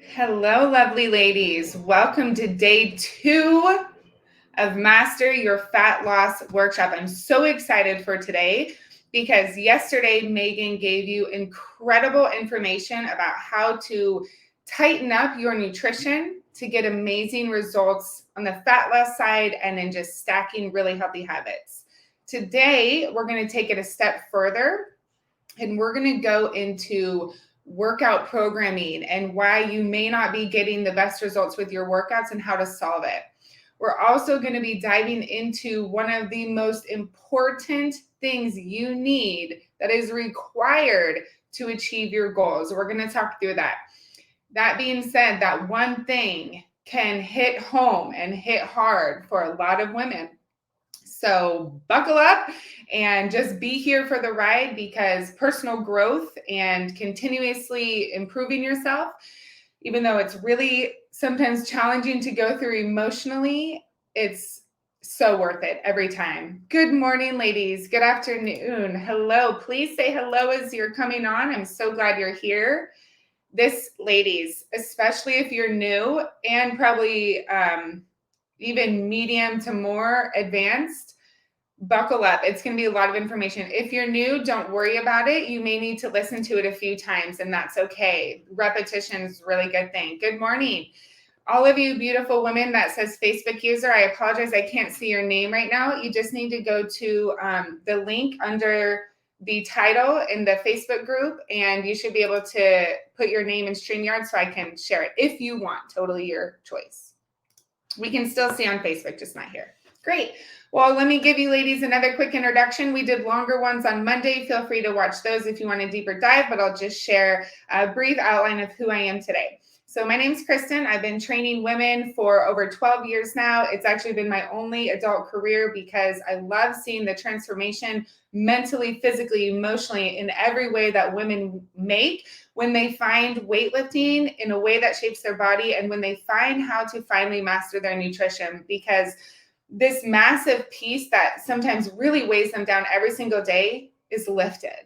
Hello, lovely ladies. Welcome to day 2 of Master Your Fat Loss Workshop. I'm so excited for today because yesterday Megan gave you incredible information about how to tighten up your nutrition to get amazing results on the fat loss side and then just stacking really healthy habits. Today, we're going to take it a step further and we're going to go into workout programming and why you may not be getting the best results with your workouts and how to solve it. We're also going to be diving into one of the most important things you need that is required to achieve your goals. We're going to talk through that. That being said, that one thing can hit home and hit hard for a lot of women. So buckle up and just be here for the ride because personal growth and continuously improving yourself, even though it's really sometimes challenging to go through emotionally, it's so worth it every time. Good morning, ladies. Good afternoon. Hello. Please say hello as you're coming on. I'm so glad you're here. This, ladies, especially if you're new and probably even medium to more advanced, buckle up. It's going to be a lot of information. If you're new, don't worry about it. You may need to listen to it a few times, and that's okay. Repetition is a really good thing. Good morning. All of you beautiful women that says Facebook user, I apologize. I can't see your name right now. You just need to go to the link under the title in the Facebook group, and you should be able to put your name in StreamYard so I can share it if you want. Totally your choice. We can still see on Facebook, just not here. Great. Well, let me give you ladies another quick introduction. We did longer ones on Monday. Feel free to watch those if you want a deeper dive, but I'll just share a brief outline of who I am today. So my name's Kristen. I've been training women for over 12 years now. It's actually been my only adult career because I love seeing the transformation mentally, physically, emotionally, in every way that women make when they find weightlifting in a way that shapes their body and when they find how to finally master their nutrition, because this massive piece that sometimes really weighs them down every single day is lifted.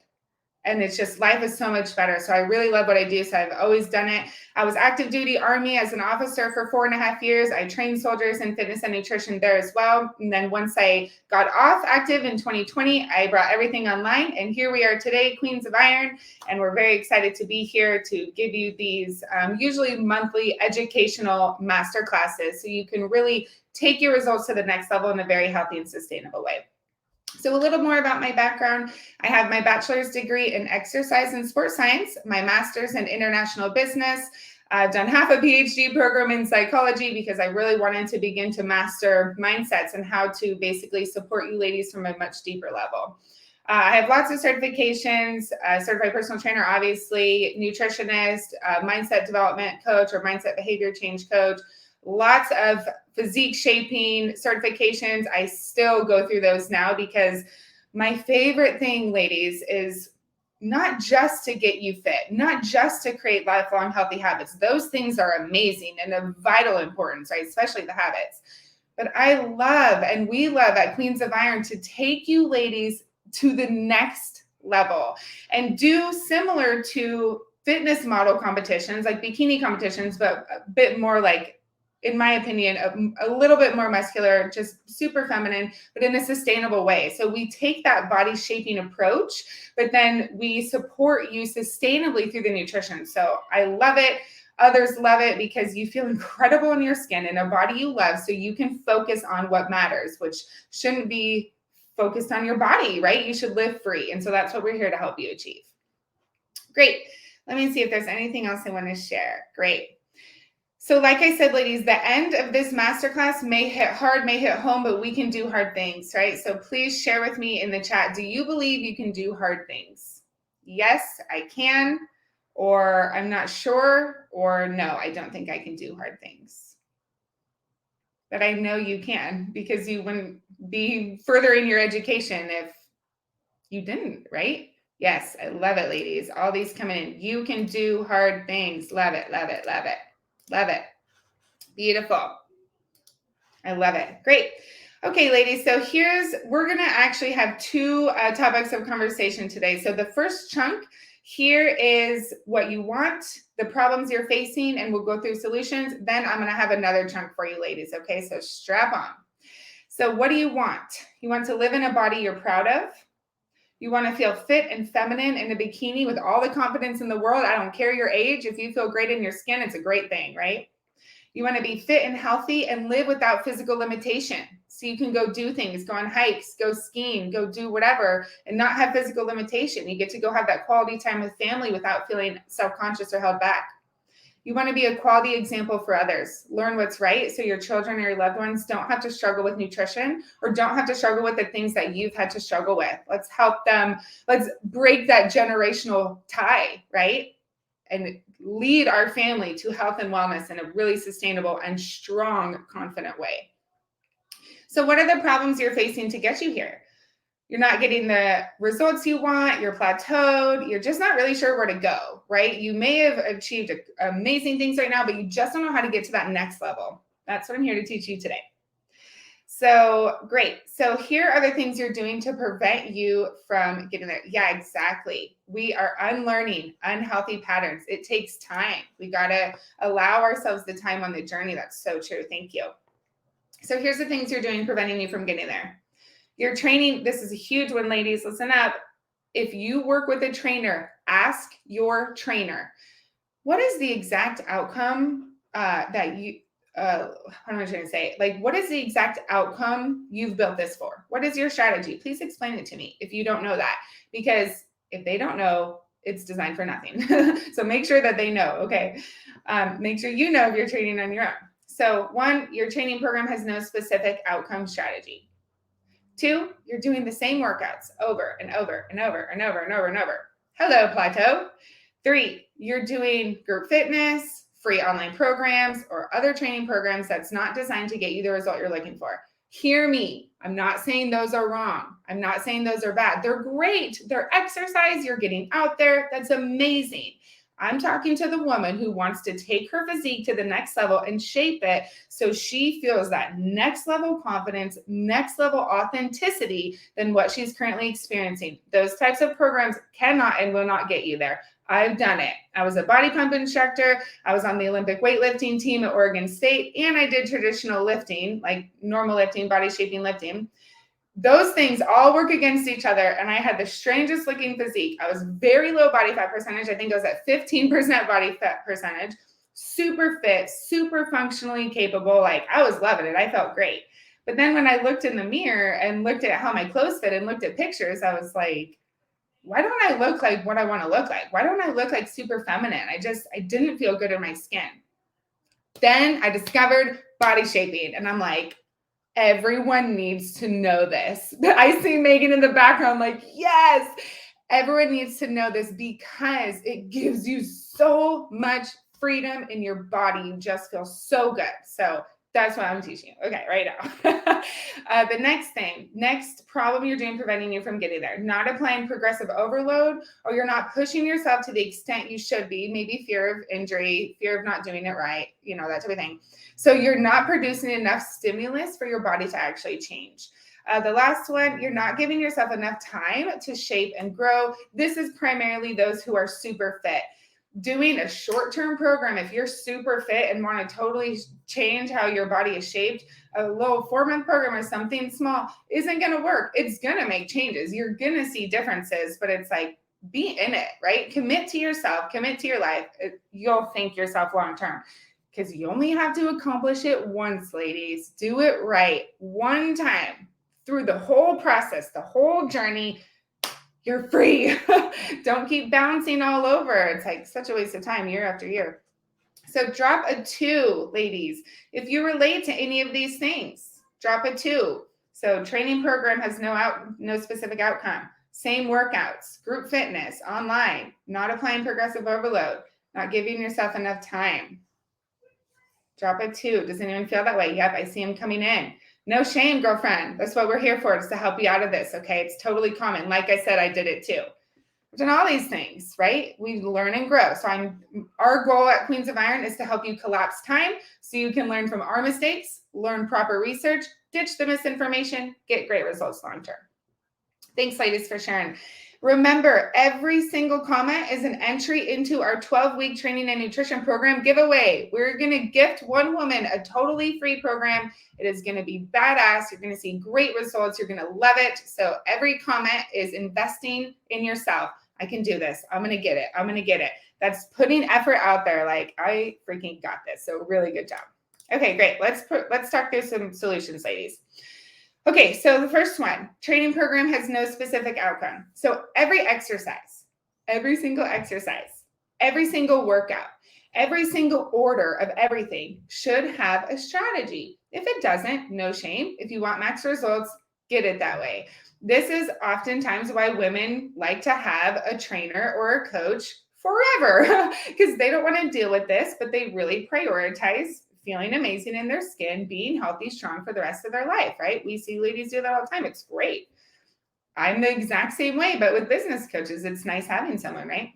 And it's just, life is so much better. So I really love what I do. So I've always done it. I was active duty Army as an officer for 4.5 years. I trained soldiers in fitness and nutrition there as well. And then once I got off active in 2020, I brought everything online. And here we are today, Queens of Iron. And we're very excited to be here to give you these usually monthly educational master classes so you can really take your results to the next level in a very healthy and sustainable way. So a little more about my background. I have my bachelor's degree in exercise and sports science, my master's in international business. I've done half a PhD program in psychology because I really wanted to begin to master mindsets and how to basically support you ladies from a much deeper level. I have lots of certifications, certified personal trainer, obviously, nutritionist, mindset development coach or mindset behavior change coach, lots of physique shaping certifications. I still go through those now because my favorite thing, ladies, is not just to get you fit, not just to create lifelong healthy habits. Those things are amazing and of vital importance, right? Especially the habits. But I love, and we love at Queens of Iron, to take you ladies to the next level and do similar to fitness model competitions, like bikini competitions, but a bit more like, in my opinion, a little bit more muscular, just super feminine, but in a sustainable way. So we take that body shaping approach, but then we support you sustainably through the nutrition. So I love it. Others love it because you feel incredible in your skin in a body you love, so you can focus on what matters, which shouldn't be focused on your body, right? You should live free. And so that's what we're here to help you achieve. Great. Let me see if there's anything else I want to share. Great. So like I said, ladies, the end of this masterclass may hit hard, may hit home, but we can do hard things, right? So please share with me in the chat. Do you believe you can do hard things? Yes, I can, or I'm not sure, or no, I don't think I can do hard things. But I know you can, because you wouldn't be furthering your education if you didn't, right? Yes, I love it, ladies. All these coming in. You can do hard things. Love it, love it, love it. Love it. Beautiful. I love it. Great. Okay, ladies, so we're going to actually have two topics of conversation today. So the first chunk Here is what you want, the problems you're facing, and we'll go through solutions. Then I'm going to have another chunk for you ladies, okay? So strap on. So what do you want? You want to live in a body you're proud of. You want to feel fit and feminine in a bikini with all the confidence in the world. I don't care your age. If you feel great in your skin, it's a great thing, right? You want to be fit and healthy and live without physical limitation. So you can go do things, go on hikes, go skiing, go do whatever, and not have physical limitation. You get to go have that quality time with family without feeling self-conscious or held back. You want to be a quality example for others. Learn what's right so your children or your loved ones don't have to struggle with nutrition or don't have to struggle with the things that you've had to struggle with. Let's help them. Let's break that generational tie, right? And lead our family to health and wellness in a really sustainable and strong, confident way. So what are the problems you're facing to get you here? You're not getting the results you want, you're plateaued, you're just not really sure where to go, right? You may have achieved amazing things right now, but you just don't know how to get to that next level. That's what I'm here to teach you today. So great. So here are the things you're doing to prevent you from getting there. Yeah, exactly. We are unlearning unhealthy patterns. It takes time. We got to allow ourselves the time on the journey. That's so true. Thank you. So here's the things you're doing preventing you from getting there. Your training, this is a huge one, ladies. Listen up. If you work with a trainer, ask your trainer, what is the exact outcome that you, what am I trying to say? Like, what is the exact outcome you've built this for? What is your strategy? Please explain it to me if you don't know that. Because if they don't know, it's designed for nothing. So make sure that they know, okay? Make sure you know if you're training on your own. So 1, your training program has no specific outcome strategy. 2, you're doing the same workouts over and over and over and over and over and over. Hello, plateau. 3, you're doing group fitness, free online programs, or other training programs that's not designed to get you the result you're looking for. Hear me. I'm not saying those are wrong. I'm not saying those are bad. They're great. They're exercise. You're getting out there. That's amazing. I'm talking to the woman who wants to take her physique to the next level and shape it so she feels that next level confidence, next level authenticity than what she's currently experiencing. Those types of programs cannot and will not get you there. I've done it. I was a body pump instructor. I was on the Olympic weightlifting team at Oregon State, and I did traditional lifting, like normal lifting, body shaping lifting. Those things all work against each other, and I had the strangest looking physique. I was very low body fat percentage. I think I was at 15% body fat percentage, super fit, super functionally capable. Like, I was loving it. I felt great. But then when I looked in the mirror and looked at how my clothes fit and looked at pictures, I was like, why don't I look like what I want to look like? Why don't I look like super feminine? I didn't feel good in my skin. Then I discovered body shaping, and I'm like, everyone needs to know this. I see Megan in the background like, yes, everyone needs to know this because it gives you so much freedom in your body. You just feel so good. So that's what I'm teaching you. Okay, right now. The next problem you're doing preventing you from getting there, not applying progressive overload, or you're not pushing yourself to the extent you should be, maybe fear of injury, fear of not doing it right, that type of thing. So you're not producing enough stimulus for your body to actually change. The last one, you're not giving yourself enough time to shape and grow. This is primarily those who are super fit. Doing a short-term program, if you're super fit and want to totally change how your body is shaped, a little 4-month program or something small isn't going to work. It's going to make changes. You're going to see differences, but it's like, be in it, right? Commit to yourself, commit to your life. You'll thank yourself long-term because you only have to accomplish it once, ladies. Do it right one time through the whole process, the whole journey. You're free. Don't keep bouncing all over. It's like such a waste of time year after year. So drop a 2, ladies. If you relate to any of these things, drop a 2. So training program has no specific outcome. Same workouts, group fitness, online, not applying progressive overload, not giving yourself enough time. Drop a 2. Does anyone feel that way? Yep, I see them coming in. No shame, girlfriend. That's what we're here for, is to help you out of this, okay? It's totally common. Like I said, I did it too. I've done all these things, right? We learn and grow. So our goal at Queens of Iron is to help you collapse time so you can learn from our mistakes, learn proper research, ditch the misinformation, get great results long term. Thanks, ladies, for sharing. Remember, every single comment is an entry into our 12-week training and nutrition program giveaway. We're going to gift one woman a totally free program. It is going to be badass. You're going to see great results. You're going to love it. So every comment is investing in yourself. I can do this. I'm going to get it. I'm going to get it. That's putting effort out there. Like, I freaking got this. So really good job. Okay, great. Let's talk through some solutions, ladies. Okay, so the first one, training program has no specific outcome. So every exercise, every single exercise, every single workout, every single order of everything should have a strategy. If it doesn't, no shame. If you want max results, get it that way. This is oftentimes why women like to have a trainer or a coach forever because they don't want to deal with this, but they really prioritize feeling amazing in their skin, being healthy, strong for the rest of their life, right? We see ladies do that all the time. It's great. I'm the exact same way, but with business coaches, it's nice having someone, right?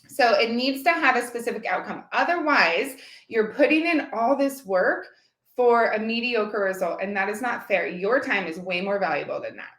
So it needs to have a specific outcome. Otherwise, you're putting in all this work for a mediocre result, and that is not fair. Your time is way more valuable than that.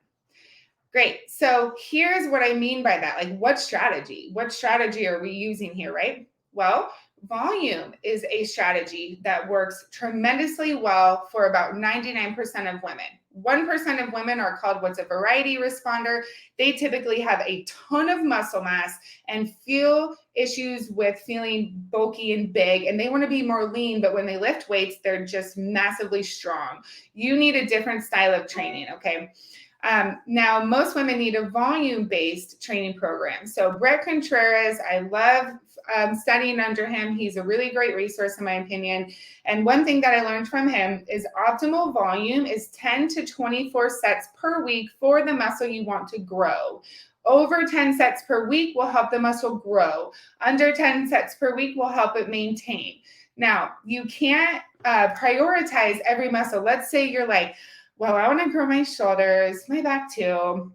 Great. So here's what I mean by that. Like, what strategy? What strategy are we using here, right? Well, volume is a strategy that works tremendously well for about 99% of women. 1% of women are called what's a variety responder. They typically have a ton of muscle mass and feel issues with feeling bulky and big, and they want to be more lean, but when they lift weights, they're just massively strong. You need a different style of training, okay? Now, most women need a volume-based training program. So Brett Contreras, I love studying under him. He's a really great resource in my opinion. And one thing that I learned from him is optimal volume is 10 to 24 sets per week for the muscle you want to grow. Over 10 sets per week will help the muscle grow. Under 10 sets per week will help it maintain. Now, you can't prioritize every muscle. Let's say you're like, well, I want to grow my shoulders, my back too,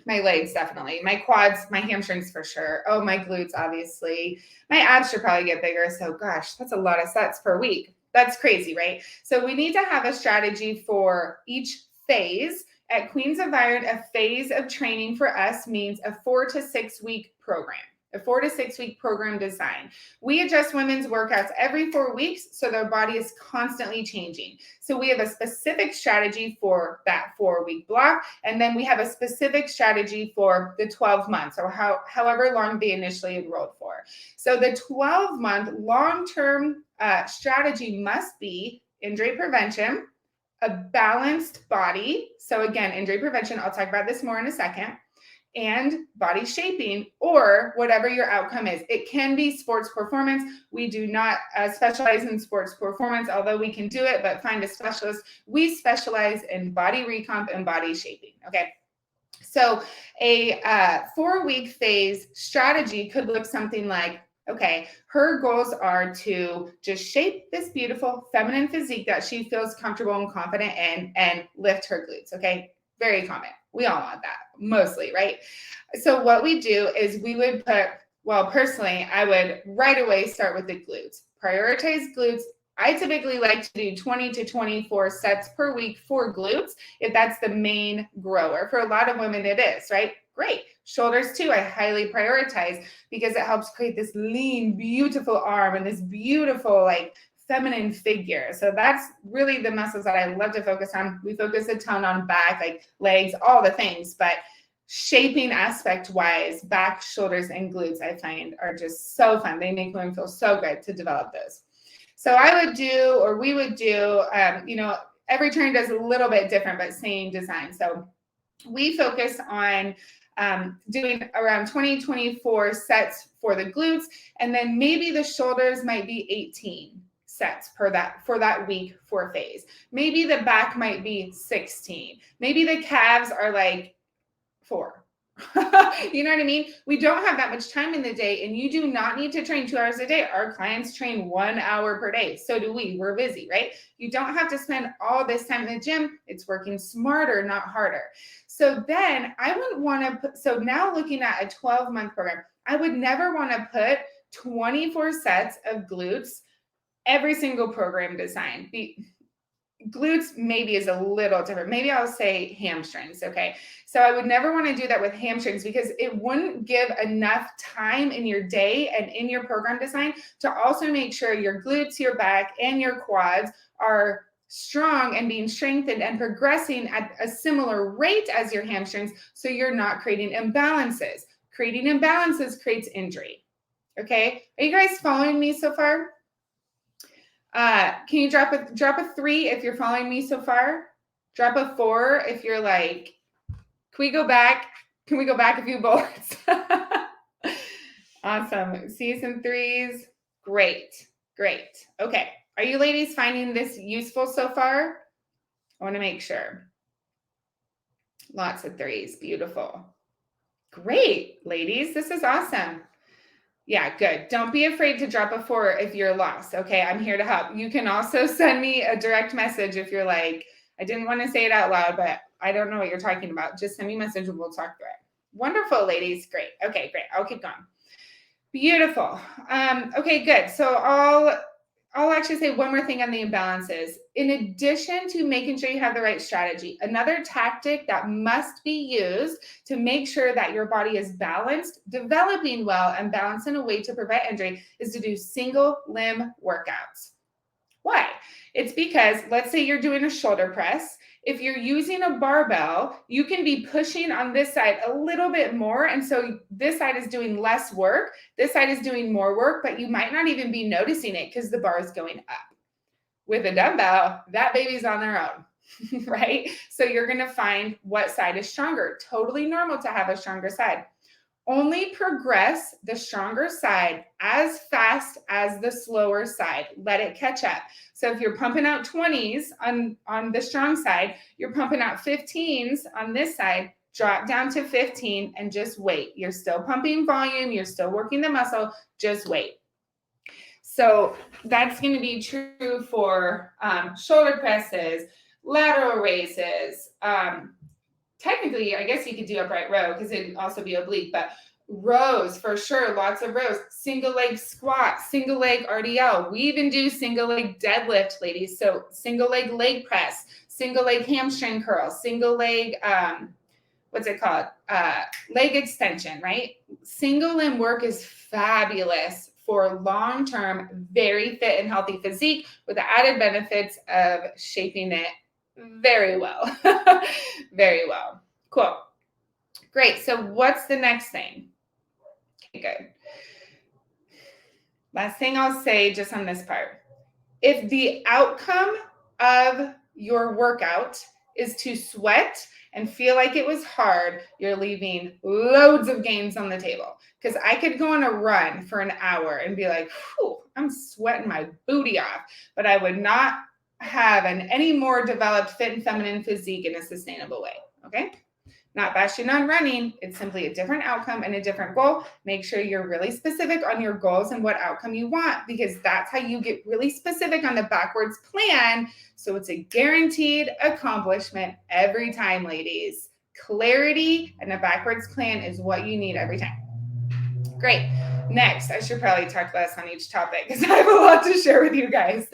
my legs definitely, my quads, my hamstrings for sure. Oh, my glutes, obviously. My abs should probably get bigger. So gosh, that's a lot of sets per week. That's crazy, right? So we need to have a strategy for each phase. At Queens of Iron, a phase of training for us means a 4 to 6 week program. A 4 to 6 week program design. We adjust women's workouts every 4 weeks, so their body is constantly changing. So we have a specific strategy for that 4-week block, and then we have a specific strategy for the 12 months, or however long they initially enrolled for. So the 12-month long-term strategy must be injury prevention, a balanced body. So again, injury prevention, I'll talk about this more in a second, and body shaping, or whatever your outcome is. It can be sports performance. We do not specialize in sports performance, although we can do it, but find a specialist. We specialize in body recomp and body shaping, okay? So a 4-week phase strategy could look something like, okay, her goals are to just shape this beautiful feminine physique that she feels comfortable and confident in and lift her glutes, okay? Very common. We all want that, mostly, right? So what we do is we would put, well, personally, I would right away start with the glutes. Prioritize glutes. I typically like to do 20 to 24 sets per week for glutes if that's the main grower. For a lot of women, it is, right? Great. Shoulders too, I highly prioritize because it helps create this lean, beautiful arm and this beautiful, like, feminine figure. So that's really the muscles that I love to focus on. We focus a ton on back, like legs, all the things, but shaping aspect wise, back, shoulders, and glutes, I find are just so fun. They make women feel so good to develop those. So I would do, or we would do, every trainer does a little bit different, but same design. So we focus on doing around 20, 24 sets for the glutes, and then maybe the shoulders might be 18 sets for that week for phase. Maybe the back might be 16. Maybe the calves are like 4. You know what I mean? We don't have that much time in the day, and you do not need to train 2 hours a day. Our clients train 1 hour per day. So do we. We're busy, right? You don't have to spend all this time in the gym. It's working smarter, not harder. So then I wouldn't want to put, so now looking at a 12-month program, I would never want to put 24 sets of glutes every single program design. glutes maybe is a little different. Maybe I'll say hamstrings, okay? So I would never want to do that with hamstrings because it wouldn't give enough time in your day and in your program design to also make sure your glutes, your back, and your quads are strong and being strengthened and progressing at a similar rate as your hamstrings, so you're not creating imbalances. Creating imbalances creates injury, okay? Are you guys following me so far? Can you drop a 3 if you're following me so far? Drop a 4 if you're like, can we go back? Can we go back a few bullets? Awesome. See some 3s. Great. Okay. Are you ladies finding this useful so far? I want to make sure. Lots of 3s. Beautiful. Great, ladies. This is awesome. Yeah, good. Don't be afraid to drop a 4 if you're lost. Okay, I'm here to help. You can also send me a direct message if you're like, I didn't want to say it out loud, but I don't know what you're talking about. Just send me a message and we'll talk through it. Wonderful, ladies. Great. Okay, great. I'll keep going. Beautiful. Okay, good. So I'll actually say one more thing on the imbalances. In addition to making sure you have the right strategy, another tactic that must be used to make sure that your body is balanced, developing well, and balanced in a way to prevent injury is to do single limb workouts. Why? It's because let's say you're doing a shoulder press. If you're using a barbell, you can be pushing on this side a little bit more. And so this side is doing less work. This side is doing more work, but you might not even be noticing it because the bar is going up. With a dumbbell, that baby's on their own, right? So you're going to find what side is stronger. Totally normal to have a stronger side. Only progress the stronger side as fast as the slower side. Let it catch up. So if you're pumping out 20s on the strong side, you're pumping out 15s on this side, drop down to 15 and just wait. You're still pumping volume. You're still working the muscle. Just wait. So that's going to be true for shoulder presses, lateral raises, technically, I guess you could do upright row because it'd also be oblique, but rows for sure, lots of rows. Single leg squat, single leg RDL. We even do single leg deadlift, ladies. So single leg press, single leg hamstring curl, single leg, what's it called? Leg extension, right? Single limb work is fabulous for long-term, very fit and healthy physique with the added benefits of shaping it very well. Very well. Cool. Great. So what's the next thing? Okay, good. Last thing I'll say just on this part. If the outcome of your workout is to sweat and feel like it was hard, you're leaving loads of gains on the table. Because I could go on a run for an hour and be like, whew, I'm sweating my booty off, but I would not have an any more developed fit and feminine physique in a sustainable way. Okay. Not bashing on running. It's simply a different outcome and a different goal. Make sure you're really specific on your goals and what outcome you want, because that's how you get really specific on the backwards plan. So it's a guaranteed accomplishment every time, ladies. Clarity and a backwards plan is what you need every time. Great. Next, I should probably talk less on each topic because I have a lot to share with you guys.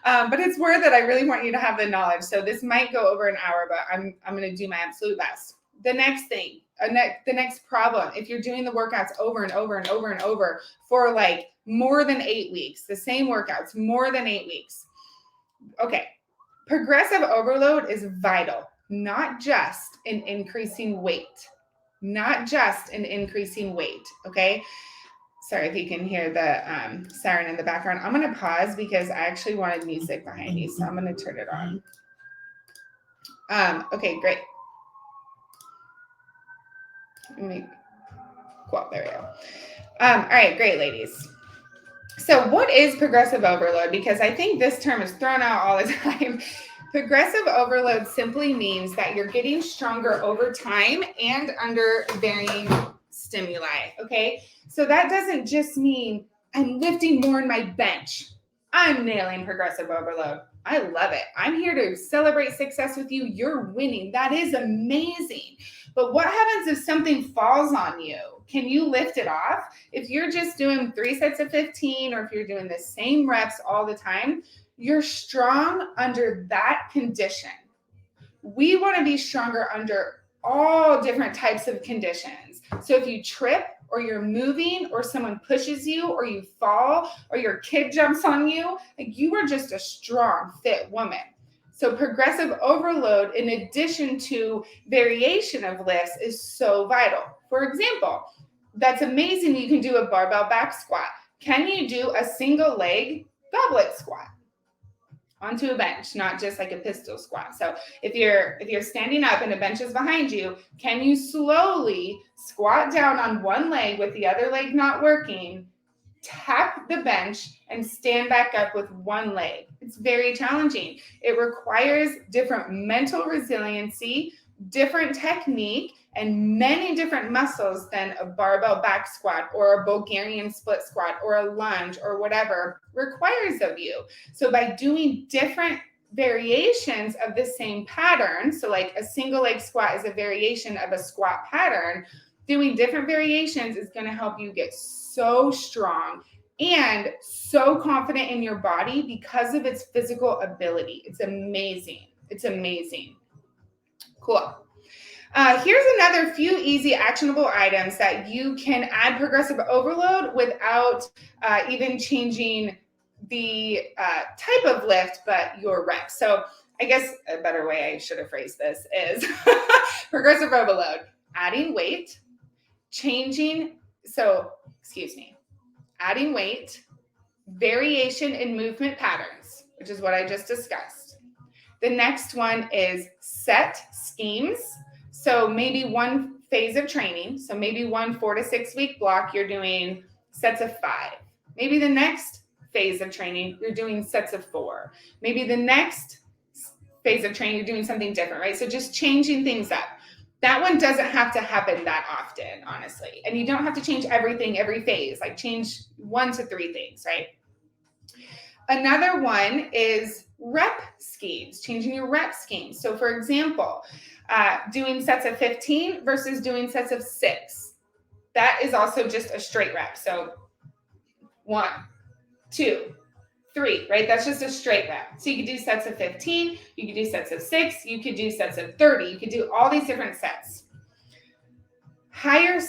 But it's worth it. I really want you to have the knowledge. So this might go over an hour, but I'm going to do my absolute best. The next thing, the next problem, if you're doing the workouts over and over and over and over for like more than 8 weeks, the same workouts, more than 8 weeks. Okay. Progressive overload is vital, not just in increasing weight. Not just in increasing weight, okay? Sorry if you can hear the siren in the background. I'm going to pause because I actually wanted music behind me, so I'm going to turn it on. Okay, great. Cool, there we go. All right, great, ladies. So what is progressive overload? Because I think this term is thrown out all the time. Progressive overload simply means that you're getting stronger over time and under varying stimuli, okay? So that doesn't just mean I'm lifting more in my bench. I'm nailing progressive overload. I love it. I'm here to celebrate success with you. You're winning. That is amazing. But what happens if something falls on you? Can you lift it off? If you're just doing 3 sets of 15, or if you're doing the same reps all the time, you're strong under that condition. We want to be stronger under all different types of conditions. So if you trip, or you're moving, or someone pushes you, or you fall, or your kid jumps on you, like, you are just a strong, fit woman. So progressive overload, in addition to variation of lifts, is so vital. For example, that's amazing. You can do a barbell back squat. Can you do a single leg goblet squat onto a bench, not just like a pistol squat? So if you're standing up and a bench is behind you, can you slowly squat down on one leg with the other leg not working, tap the bench, and stand back up with one leg? It's very challenging. It requires different mental resiliency, different technique, and many different muscles than a barbell back squat or a Bulgarian split squat or a lunge or whatever requires of you. So by doing different variations of the same pattern, so like a single leg squat is a variation of a squat pattern, doing different variations is going to help you get so strong and so confident in your body because of its physical ability. It's amazing. It's amazing. Cool. Here's another few easy actionable items that you can add progressive overload without even changing the type of lift, but your reps. So I guess a better way I should have phrased this is progressive overload, adding weight, adding weight, variation in movement patterns, which is what I just discussed. The next one is set schemes. So maybe one phase of training. So maybe one 4 to 6 week block, you're doing sets of 5. Maybe the next phase of training, you're doing sets of 4. Maybe the next phase of training, you're doing something different, right? So just changing things up. That one doesn't have to happen that often, honestly. And you don't have to change everything every phase, like change 1 to 3 things, right? Another one is rep schemes, changing your rep schemes. So for example, doing sets of 15 versus doing sets of 6. That is also just a straight rep. So 1, 2, 3, right? That's just a straight rep. So you could do sets of 15, you could do sets of 6, you could do sets of 30, you could do all these different sets. Higher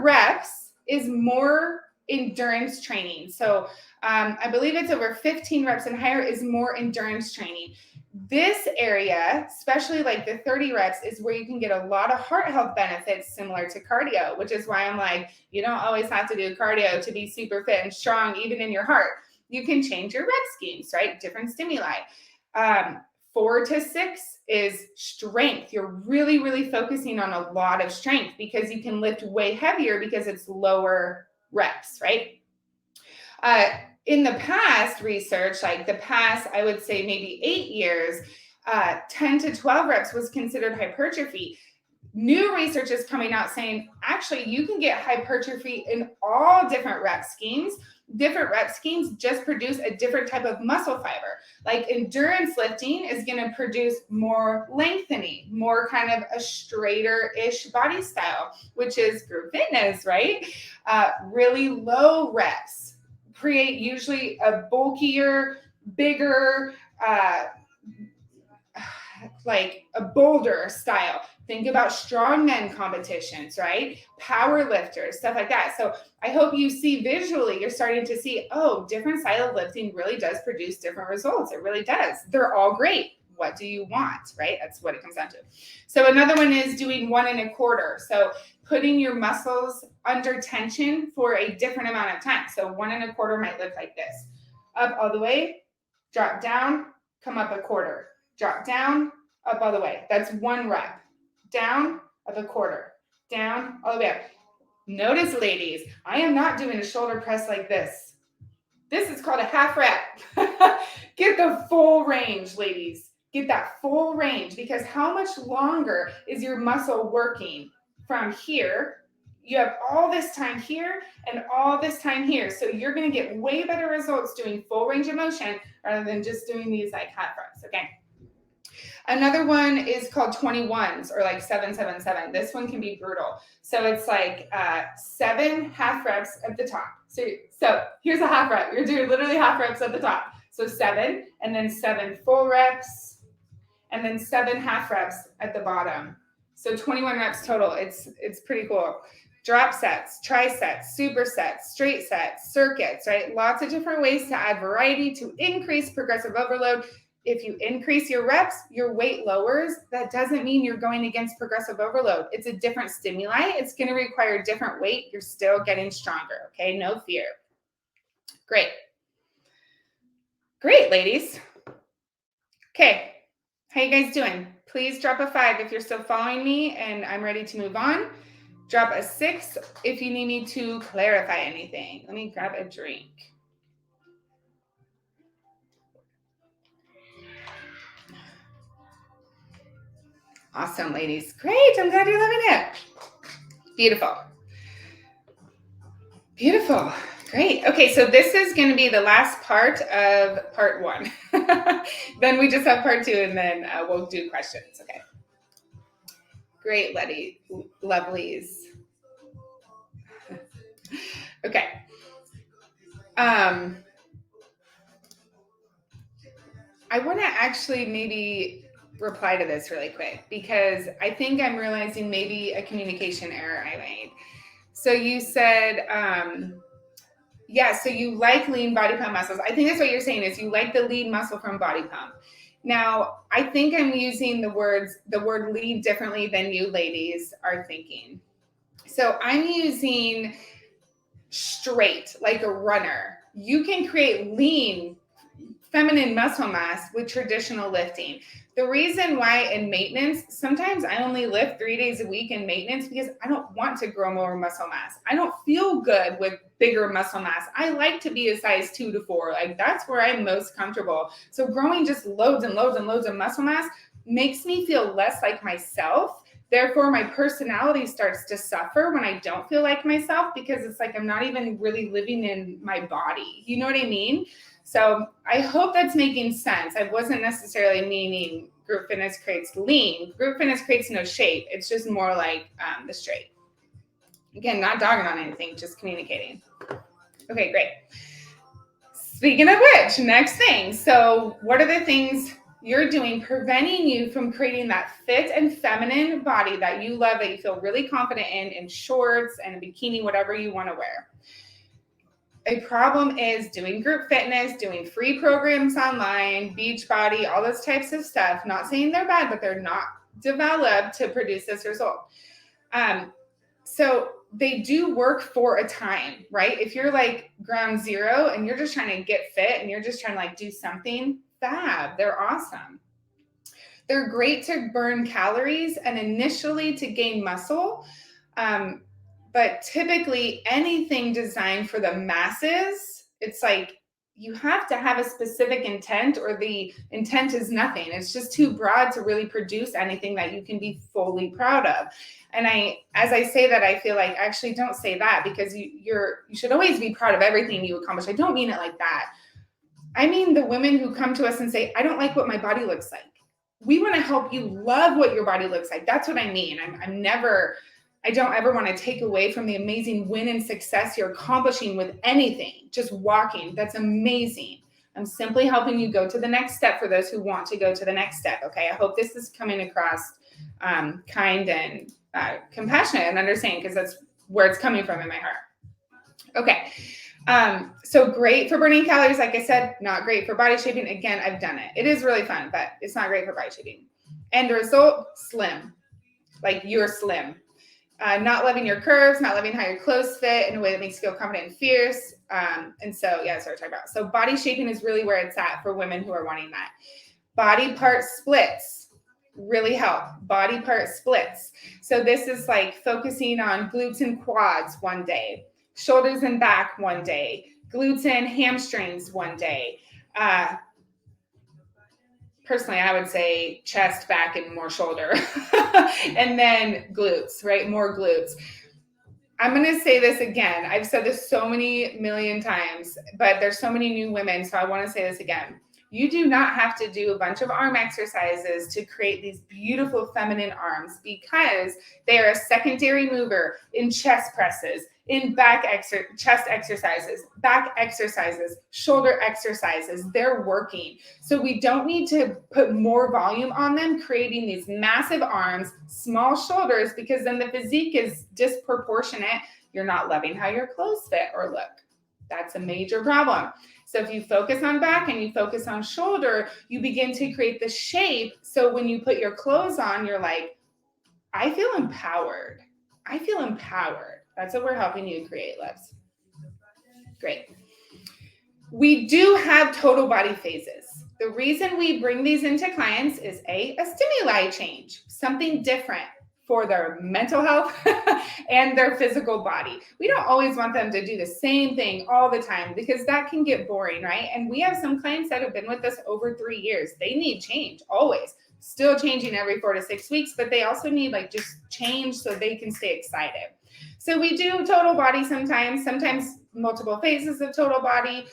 reps is more endurance training. So I believe it's over 15 reps and higher is more endurance training. This area, especially like the 30 reps, is where you can get a lot of heart health benefits similar to cardio, which is why I'm like, you don't always have to do cardio to be super fit and strong, even in your heart. You can change your rep schemes, right? Different stimuli. 4 to 6 is strength. You're really, really focusing on a lot of strength because you can lift way heavier because it's lower reps, right? In the past research, I would say maybe 8 years, 10 to 12 reps was considered hypertrophy. New research is coming out saying, actually, you can get hypertrophy in all different rep schemes. Different rep schemes just produce a different type of muscle fiber. Like endurance lifting is going to produce more lengthening, more kind of a straighter-ish body style, which is for fitness, right? Really low reps create usually a bulkier, bigger, like a boulder style. Think about strongman competitions, right? Power lifters, stuff like that. So I hope you see visually, you're starting to see, oh, different style of lifting really does produce different results. It really does. They're all great. What do you want, right? That's what it comes down to. So another one is doing 1 1/4. So putting your muscles under tension for a different amount of time. So 1 1/4 might look like this. Up all the way, drop down, come up a quarter. Drop down, up all the way. That's 1 rep. Down, up a quarter. Down, all the way up. Notice, ladies, I am not doing a shoulder press like this. This is called a half rep. Get the full range, ladies. Get that full range, because how much longer is your muscle working from here? You have all this time here and all this time here. So you're going to get way better results doing full range of motion rather than just doing these like half reps, okay? Another one is called 21s or like 777. This one can be brutal. So it's like 7 half reps at the top. So here's a half rep. You're doing literally half reps at the top. So 7 and then 7 full reps and then 7 half reps at the bottom. So 21 reps total. It's pretty cool. Drop sets, trisets, supersets, straight sets, circuits, right? Lots of different ways to add variety to increase progressive overload. If you increase your reps, your weight lowers. That doesn't mean you're going against progressive overload. It's a different stimuli. It's going to require different weight. You're still getting stronger, okay? No fear. Great. Great, ladies. Okay, how you guys doing? Please drop a 5 if you're still following me and I'm ready to move on. Drop a 6 if you need me to clarify anything. Let me grab a drink. Awesome, ladies. Great. I'm glad you're loving it. Beautiful. Beautiful. Great. Okay, so this is going to be the last part of part 1. Then we just have part 2, and then we'll do questions. Okay. Great, lovelies. Okay. I want to actually maybe reply to this really quick because I think I'm realizing maybe a communication error I made. So you said, so you like lean body pump muscles. I think that's what you're saying is you like the lean muscle from body pump. Now, I think I'm using the word lean differently than you ladies are thinking. So I'm using straight, like a runner. You can create lean feminine muscle mass with traditional lifting. The reason why in maintenance, sometimes I only lift 3 days a week in maintenance because I don't want to grow more muscle mass. I don't feel good with bigger muscle mass. I like to be a size 2 to 4. Like that's where I'm most comfortable. So growing just loads and loads and loads of muscle mass makes me feel less like myself. Therefore, my personality starts to suffer when I don't feel like myself because it's like I'm not even really living in my body. You know what I mean? So I hope that's making sense. I wasn't necessarily meaning group fitness creates lean. Group fitness creates no shape. It's just more like the straight. Again, not dogging on anything, just communicating. Okay, great. Speaking of which, next thing. So what are the things you're doing preventing you from creating that fit and feminine body that you love, that you feel really confident in shorts and a bikini, whatever you want to wear? A problem is doing group fitness, doing free programs online, Beachbody, all those types of stuff. Not saying they're bad, but they're not developed to produce this result. So they do work for a time, right? If you're like ground zero and you're just trying to get fit and you're just trying to like do something, fab, they're awesome. They're great to burn calories and initially to gain muscle. But typically anything designed for the masses, it's like you have to have a specific intent or the intent is nothing. It's just too broad to really produce anything that you can be fully proud of. And as I say that, I feel like actually don't say that because you should always be proud of everything you accomplish. I don't mean it like that. I mean the women who come to us and say, I don't like what my body looks like. We want to help you love what your body looks like. That's what I mean. I don't ever want to take away from the amazing win and success you're accomplishing with anything. Just walking, that's amazing. I'm simply helping you go to the next step for those who want to go to the next step, okay? I hope this is coming across kind and compassionate and understanding because that's where it's coming from in my heart. Okay, so great for burning calories, like I said, not great for body shaping. Again, I've done it. It is really fun, but it's not great for body shaping. End result, slim, like you're slim. Not loving your curves, not loving how your clothes fit in a way that makes you feel confident and fierce. And so, yeah, that's what we're talking about. So body shaping is really where it's at for women who are wanting that. Body part splits really help. Body part splits. So this is like focusing on glutes and quads one day, shoulders and back one day, glutes and hamstrings one day. Personally, I would say chest, back, and more shoulder. And then glutes, right? More glutes. I'm going to say this again. I've said this so many million times, but there's so many new women, so I want to say this again. You do not have to do a bunch of arm exercises to create these beautiful feminine arms, because they are a secondary mover in chest presses, in chest exercises, back exercises, shoulder exercises. They're working. So we don't need to put more volume on them, creating these massive arms, small shoulders, because then the physique is disproportionate. You're not loving how your clothes fit or look. That's a major problem. So if you focus on back and you focus on shoulder, you begin to create the shape. So when you put your clothes on, you're like, I feel empowered. I feel empowered. That's what we're helping you create, loves. Great. We do have total body phases. The reason we bring these into clients is a stimuli change, something different for their mental health and their physical body. We don't always want them to do the same thing all the time, because that can get boring, right? And we have some clients that have been with us over 3 years. They need change always, still changing every 4 to 6 weeks, but they also need like just change so they can stay excited. So we do total body sometimes multiple phases of total body.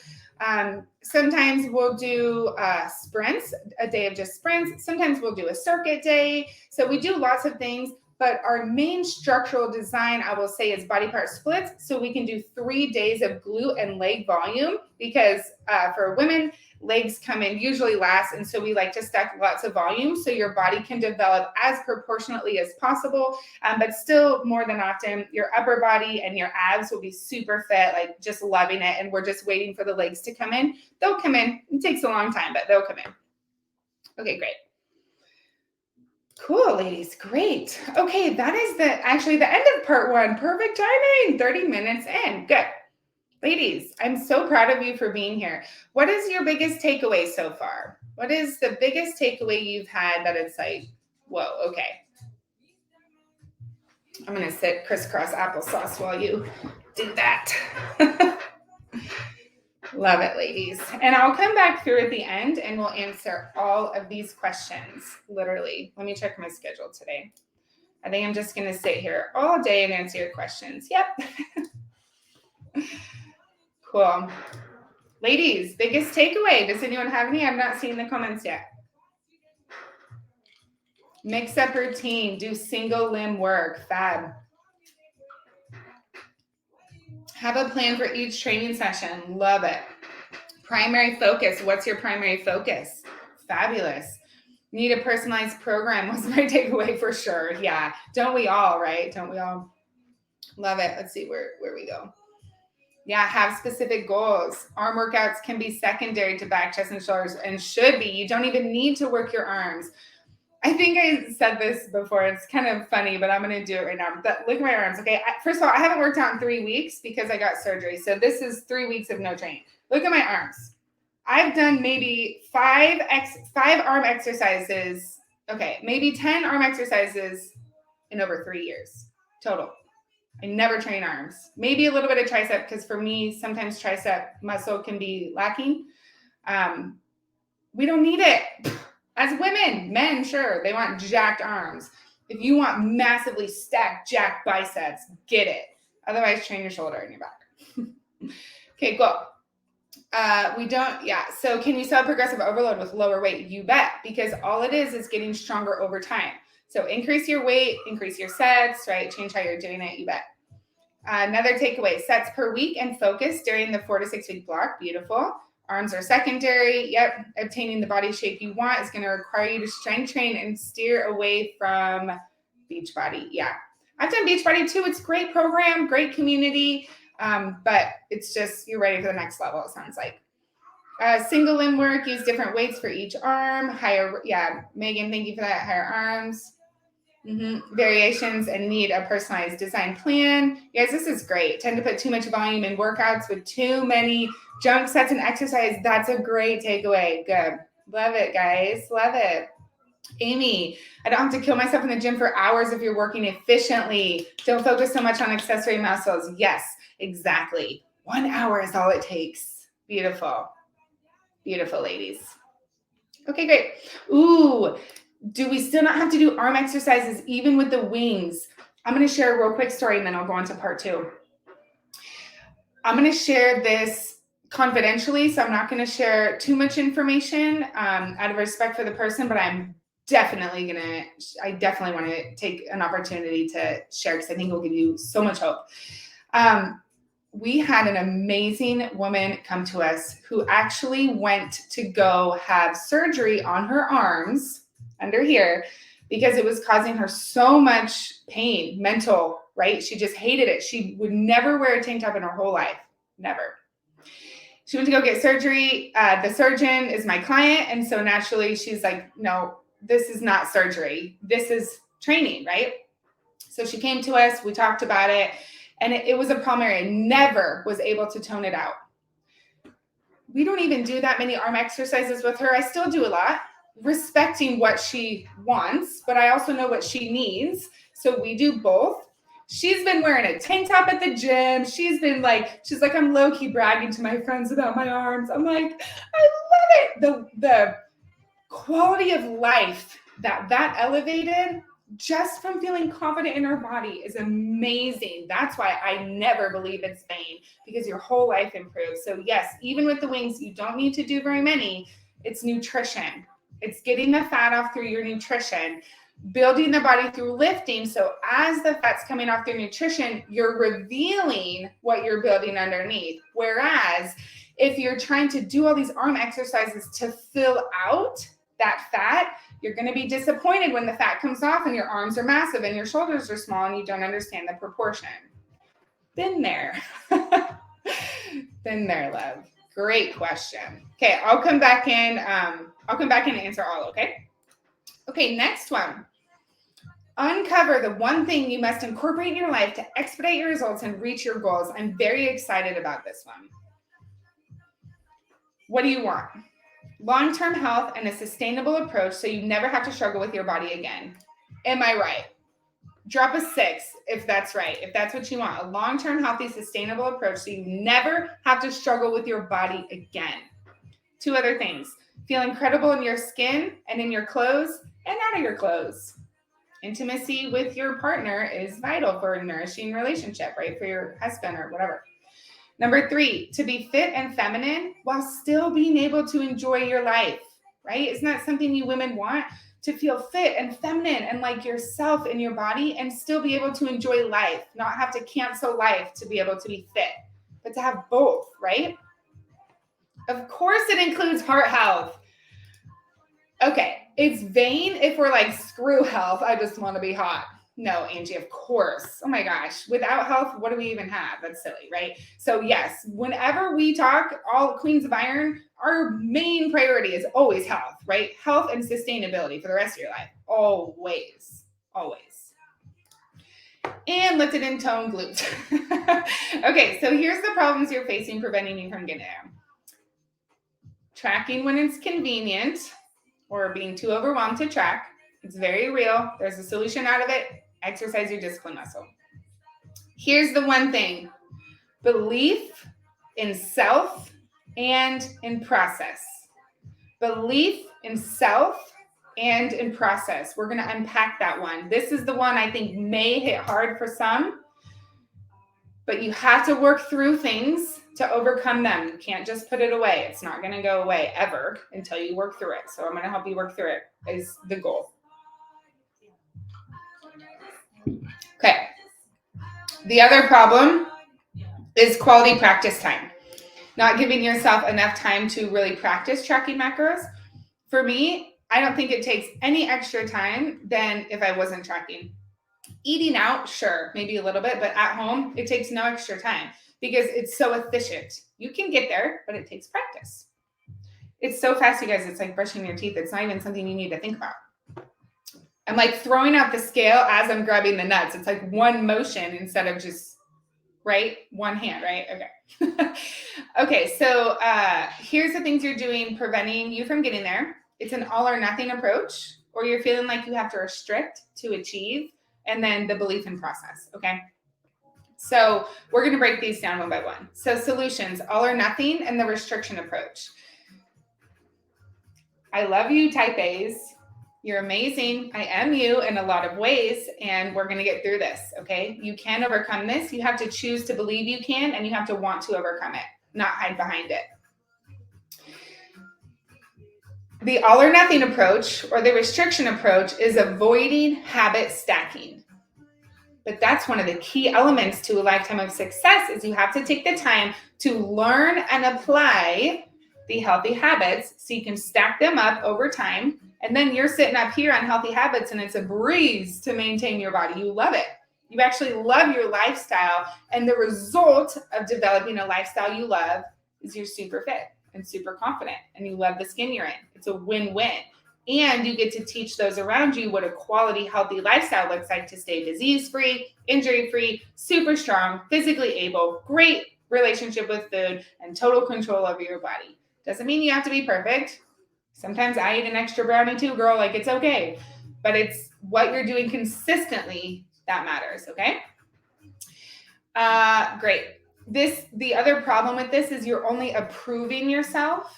Sometimes we'll do sprints, a day of just sprints. Sometimes we'll do a circuit day. So we do lots of things, but our main structural design, I will say, is body part splits. So we can do 3 days of glute and leg volume, because for women, legs come in usually last. And so we like to stack lots of volume so your body can develop as proportionately as possible. But still, more than often, your upper body and your abs will be super fit, like just loving it. And we're just waiting for the legs to come in. They'll come in. It takes a long time, but they'll come in. Okay, great. Cool, ladies. Great. Okay, that is actually the end of part 1. Perfect timing. 30 minutes in. Good. Ladies, I'm so proud of you for being here. What is your biggest takeaway so far? What is the biggest takeaway you've had that it's like, whoa, okay. I'm going to sit crisscross applesauce while you do that. Love it, ladies. And I'll come back through at the end and we'll answer all of these questions, literally. Let me check my schedule today. I think I'm just going to sit here all day and answer your questions. Yep. Cool. Ladies, biggest takeaway. Does anyone have any? I'm not seeing the comments yet. Mix up routine. Do single limb work. Fab. Have a plan for each training session. Love it. Primary focus. What's your primary focus? Fabulous. Need a personalized program was my takeaway for sure. Yeah. Don't we all, right? Don't we all? Love it. Let's see where we go. Yeah, have specific goals. Arm workouts can be secondary to back, chest, and shoulders, and should be. You don't even need to work your arms. I think I said this before. It's kind of funny, but I'm going to do it right now. But look at my arms. Okay. First of all, I haven't worked out in 3 weeks because I got surgery. So this is 3 weeks of no training. Look at my arms. I've done maybe 5 arm exercises. Okay. Maybe 10 arm exercises in over 3 years total. I never train arms. Maybe a little bit of tricep, because for me, sometimes tricep muscle can be lacking. We don't need it. As women, men, sure, they want jacked arms. If you want massively stacked, jacked biceps, get it. Otherwise, train your shoulder and your back. Okay, cool. So can you sell progressive overload with lower weight? You bet, because all it is getting stronger over time. So increase your weight, increase your sets, right? Change how you're doing it, you bet. Another takeaway, sets per week and focus during the 4 to 6 week block. Beautiful. Arms are secondary. Yep. Obtaining the body shape you want is going to require you to strength train and steer away from Beachbody. Yeah. I've done Beachbody too. It's a great program, great community. But it's just, you're ready for the next level, it sounds like. Single limb work, use different weights for each arm. Higher, yeah, Megan, thank you for that. Higher arms. Variations and need a personalized design plan. Guys, this is great. Tend to put too much volume in workouts with too many jump sets and exercise. That's a great takeaway. Good. Love it, guys. Love it. Amy, I don't have to kill myself in the gym for hours if you're working efficiently. Don't focus so much on accessory muscles. Yes, exactly. 1 hour is all it takes. Beautiful. Beautiful, ladies. Okay, great. Ooh, do we still not have to do arm exercises even with the wings? I'm going to share a real quick story and then I'll go on to part 2. I'm going to share this confidentially, so I'm not going to share too much information out of respect for the person, but I definitely want to take an opportunity to share because I think it will give you so much hope. We had an amazing woman come to us who actually went to go have surgery on her arms under here because it was causing her so much pain, mental, right? She just hated it. She would never wear a tank top in her whole life. Never. She went to go get surgery. The surgeon is my client. And so naturally she's like, no, this is not surgery. This is training, right? So she came to us, we talked about it, and it was a problem area. Never was able to tone it out. We don't even do that many arm exercises with her. I still do a lot, respecting what she wants, but I also know what she needs. So we do both. She's been wearing a tank top at the gym. She's like, I'm low-key bragging to my friends about my arms. I'm like, I love it. The quality of life that elevated just from feeling confident in her body is amazing. That's why I never believe it's vain, because your whole life improves. So yes, even with the wings, you don't need to do very many. It's nutrition. It's getting the fat off through your nutrition, building the body through lifting. So as the fat's coming off through nutrition, you're revealing what you're building underneath. Whereas if you're trying to do all these arm exercises to fill out that fat, you're going to be disappointed when the fat comes off and your arms are massive and your shoulders are small and you don't understand the proportion. Been there. Been there, love. Great question. Okay, I'll come back in. I'll come back in and answer all, okay? Okay, next one. Uncover the one thing you must incorporate in your life to expedite your results and reach your goals. I'm very excited about this one. What do you want? Long-term health and a sustainable approach so you never have to struggle with your body again. Am I right? Drop a 6 if that's right. If that's what you want. A long-term healthy sustainable approach so you never have to struggle with your body again. 2 other things. Feel incredible in your skin and in your clothes and out of your clothes. Intimacy with your partner is vital for a nourishing relationship, right? For your husband or whatever. Number 3, to be fit and feminine while still being able to enjoy your life, right? Isn't that something you women want? To feel fit and feminine and like yourself in your body and still be able to enjoy life, not have to cancel life to be able to be fit, but to have both, right? Of course it includes heart health. Okay, it's vain if we're like, screw health, I just want to be hot. No, Angie, of course. Oh my gosh. Without health, what do we even have? That's silly, right? So yes, whenever we talk, all Queens of Iron, our main priority is always health, right? Health and sustainability for the rest of your life. Always, always. And lifted and toned glutes. Okay, so here's the problems you're facing preventing you from getting there. Tracking when it's convenient or being too overwhelmed to track. It's very real. There's a solution out of it. Exercise your discipline muscle. Here's the one thing. Belief in self and in process. Belief in self and in process. We're going to unpack that one. This is the one I think may hit hard for some, but you have to work through things to overcome them. You can't just put it away. It's not going to go away ever until you work through it. So I'm going to help you work through it is the goal. Okay. The other problem is quality practice time. Not giving yourself enough time to really practice tracking macros. For me, I don't think it takes any extra time than if I wasn't tracking. Eating out, sure, maybe a little bit, but at home, it takes no extra time because it's so efficient. You can get there, but it takes practice. It's so fast, you guys. It's like brushing your teeth. It's not even something you need to think about. I'm like throwing out the scale as I'm grabbing the nuts. It's like one motion instead of just, right? One hand, right? Okay. Okay, so here's the things you're doing preventing you from getting there. It's an all or nothing approach, or you're feeling like you have to restrict to achieve, and then the belief in process, okay? So we're going to break these down one by one. So solutions, all or nothing, and the restriction approach. I love you, type A's. You're amazing. I am you in a lot of ways, and we're going to get through this, okay? You can overcome this. You have to choose to believe you can, and you have to want to overcome it. not hide behind it. The all or nothing approach or the restriction approach is avoiding habit stacking. But that's one of the key elements to a lifetime of success is you have to take the time to learn and apply the healthy habits so you can stack them up over time. And then you're sitting up here on healthy habits and it's a breeze to maintain your body. You love it. You actually love your lifestyle. And the result of developing a lifestyle you love is you're super fit and super confident and you love the skin you're in. It's a win-win. And you get to teach those around you what a quality, healthy lifestyle looks like to stay disease-free, injury-free, super strong, physically able, great relationship with food, and total control over your body. Doesn't mean you have to be perfect. Sometimes I eat an extra brownie too, girl, like it's okay. But it's what you're doing consistently that matters, okay? Great. The other problem with this is you're only approving yourself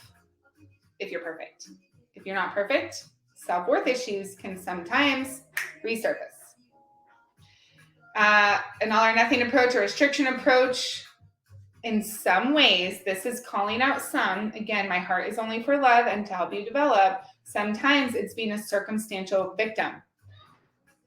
if you're perfect. If you're not perfect, self-worth issues can sometimes resurface. An all or nothing approach or restriction approach, in some ways, this is calling out some. Again, my heart is only for love and to help you develop. Sometimes it's being a circumstantial victim.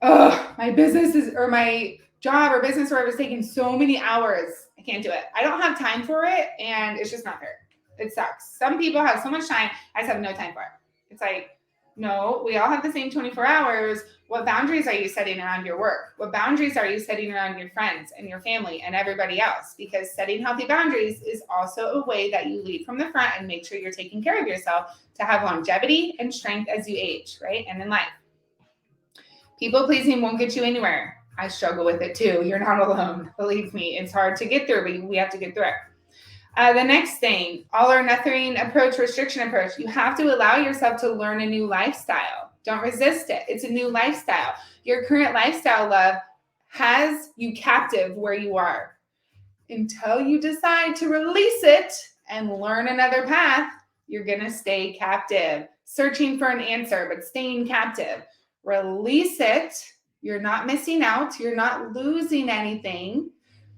Oh, my business is, or my job or business or whatever is taking so many hours. I can't do it. I don't have time for it, and it's just not fair. It sucks. Some people have so much time. I just have no time for it. It's like, no, we all have the same 24 hours. What boundaries are you setting around your work? What boundaries are you setting around your friends and your family and everybody else? Because setting healthy boundaries is also a way that you lead from the front and make sure you're taking care of yourself to have longevity and strength as you age, right? And in life. People pleasing won't get you anywhere. I struggle with it too. You're not alone. Believe me, it's hard to get through, but we have to get through it. The next thing, all or nothing approach, restriction approach. You have to allow yourself to learn a new lifestyle. Don't resist it. It's a new lifestyle. Your current lifestyle, love, has you captive where you are. Until you decide to release it and learn another path, you're going to stay captive, searching for an answer, but staying captive. Release it. You're not missing out. You're not losing anything.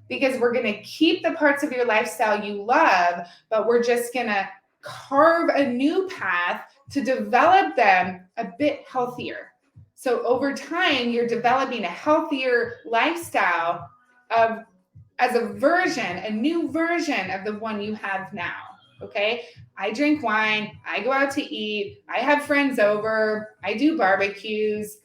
Because we're going to keep the parts of your lifestyle you love, but we're just going to carve a new path to develop them a bit healthier. So over time, you're developing a healthier lifestyle as a new version of the one you have now. Okay? I drink wine. I go out to eat. I have friends over. I do barbecues.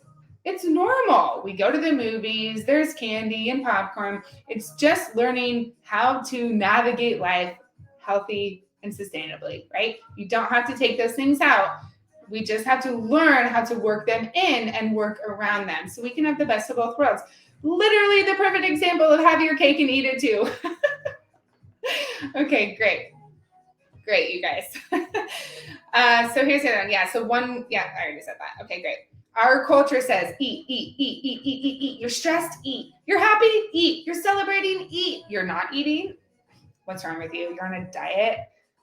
It's normal. We go to the movies, there's candy and popcorn. It's just learning how to navigate life healthy and sustainably, right? You don't have to take those things out. We just have to learn how to work them in and work around them so we can have the best of both worlds. Literally the perfect example of have your cake and eat it too. Okay, great. Great, you guys. So here's the other one. I already said that. Okay, great. Our culture says eat, eat, eat, eat, eat, eat, eat. You're stressed, eat. You're happy, eat. You're celebrating, eat. You're not eating. What's wrong with you? You're on a diet.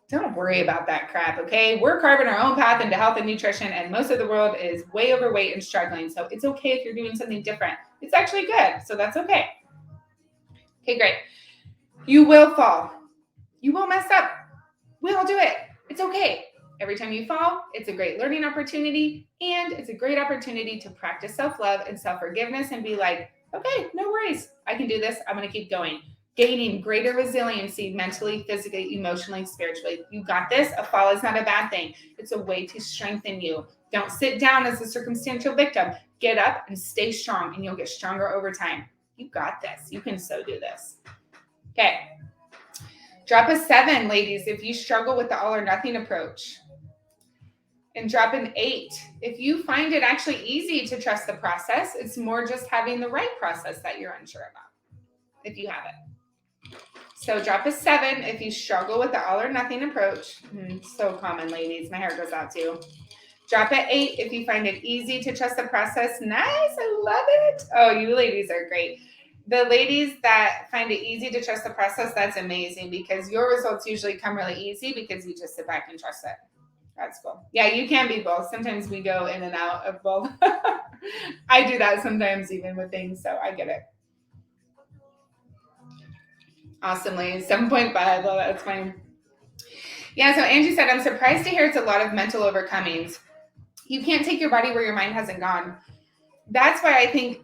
Don't worry about that crap, okay? We're carving our own path into health and nutrition, and most of the world is way overweight and struggling. So it's okay if you're doing something different. It's actually good, so that's okay. Okay, great. You will fall. You will mess up. We all do it. It's okay. Every time you fall, it's a great learning opportunity, and it's a great opportunity to practice self-love and self-forgiveness and be like, okay, no worries. I can do this. I'm going to keep going. Gaining greater resiliency mentally, physically, emotionally, spiritually. You got this. A fall is not a bad thing. It's a way to strengthen you. Don't sit down as a circumstantial victim. Get up and stay strong, and you'll get stronger over time. You got this. You can so do this. Okay. Drop a 7, ladies, if you struggle with the all or nothing approach. And drop an 8 if you find it actually easy to trust the process. It's more just having the right process that you're unsure about, if you have it. So drop a 7 if you struggle with the all or nothing approach. So common, ladies. My hair goes out too. Drop an 8 if you find it easy to trust the process. Nice. I love it. Oh, you ladies are great. The ladies that find it easy to trust the process, that's amazing because your results usually come really easy because you just sit back and trust it. That's cool. Yeah, you can be both. Sometimes we go in and out of both. I do that sometimes even with things, so I get it. Awesome, ladies. 7.5. Well, that's fine. Yeah, so Angie said, I'm surprised to hear it's a lot of mental overcomings. You can't take your body where your mind hasn't gone. That's why I think,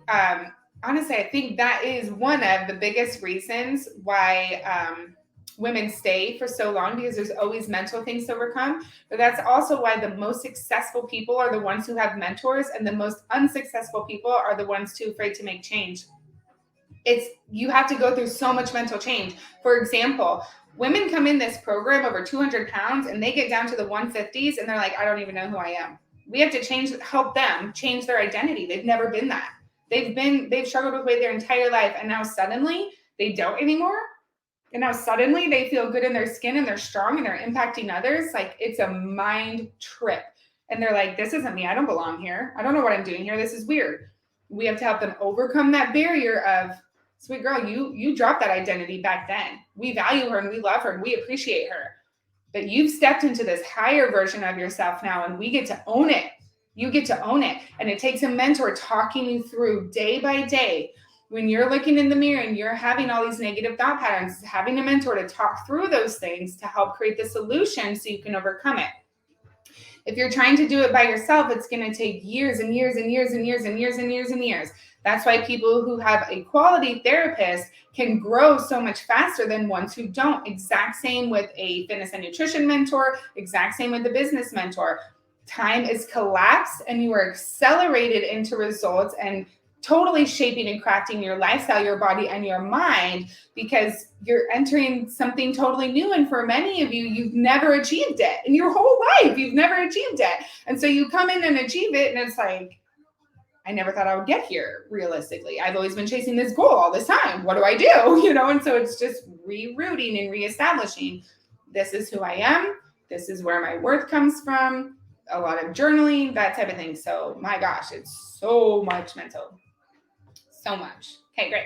honestly, I think that is one of the biggest reasons why women stay for so long, because there's always mental things to overcome. But that's also why the most successful people are the ones who have mentors, and the most unsuccessful people are the ones too afraid to make change. You have to go through so much mental change. For example, women come in this program over 200 pounds and they get down to the 150s and they're like, I don't even know who I am. We have to help them change their identity. They've never been that. They've struggled with weight their entire life, and now suddenly they don't anymore. And now suddenly they feel good in their skin and they're strong and they're impacting others. Like, it's a mind trip. And they're like, this isn't me. I don't belong here. I don't know what I'm doing here. This is weird. We have to help them overcome that barrier of, sweet girl, you dropped that identity back then. We value her and we love her and we appreciate her. But you've stepped into this higher version of yourself now, and we get to own it. You get to own it. And it takes a mentor talking you through day by day. When you're looking in the mirror and you're having all these negative thought patterns, having a mentor to talk through those things to help create the solution so you can overcome it. If you're trying to do it by yourself, it's going to take years and years and years and years and years and years and years. That's why people who have a quality therapist can grow so much faster than ones who don't. Exact same with a fitness and nutrition mentor, exact same with the business mentor. Time is collapsed and you are accelerated into results and totally shaping and crafting your lifestyle, your body, and your mind, because you're entering something totally new. And for many of you, you've never achieved it in your whole life. You've never achieved it. And so you come in and achieve it, and it's like, I never thought I would get here, realistically. I've always been chasing this goal all this time. What do I do? And so it's just rerouting and reestablishing. This is who I am. This is where my worth comes from. A lot of journaling, that type of thing. So my gosh, it's so much mental. So much. Okay, great.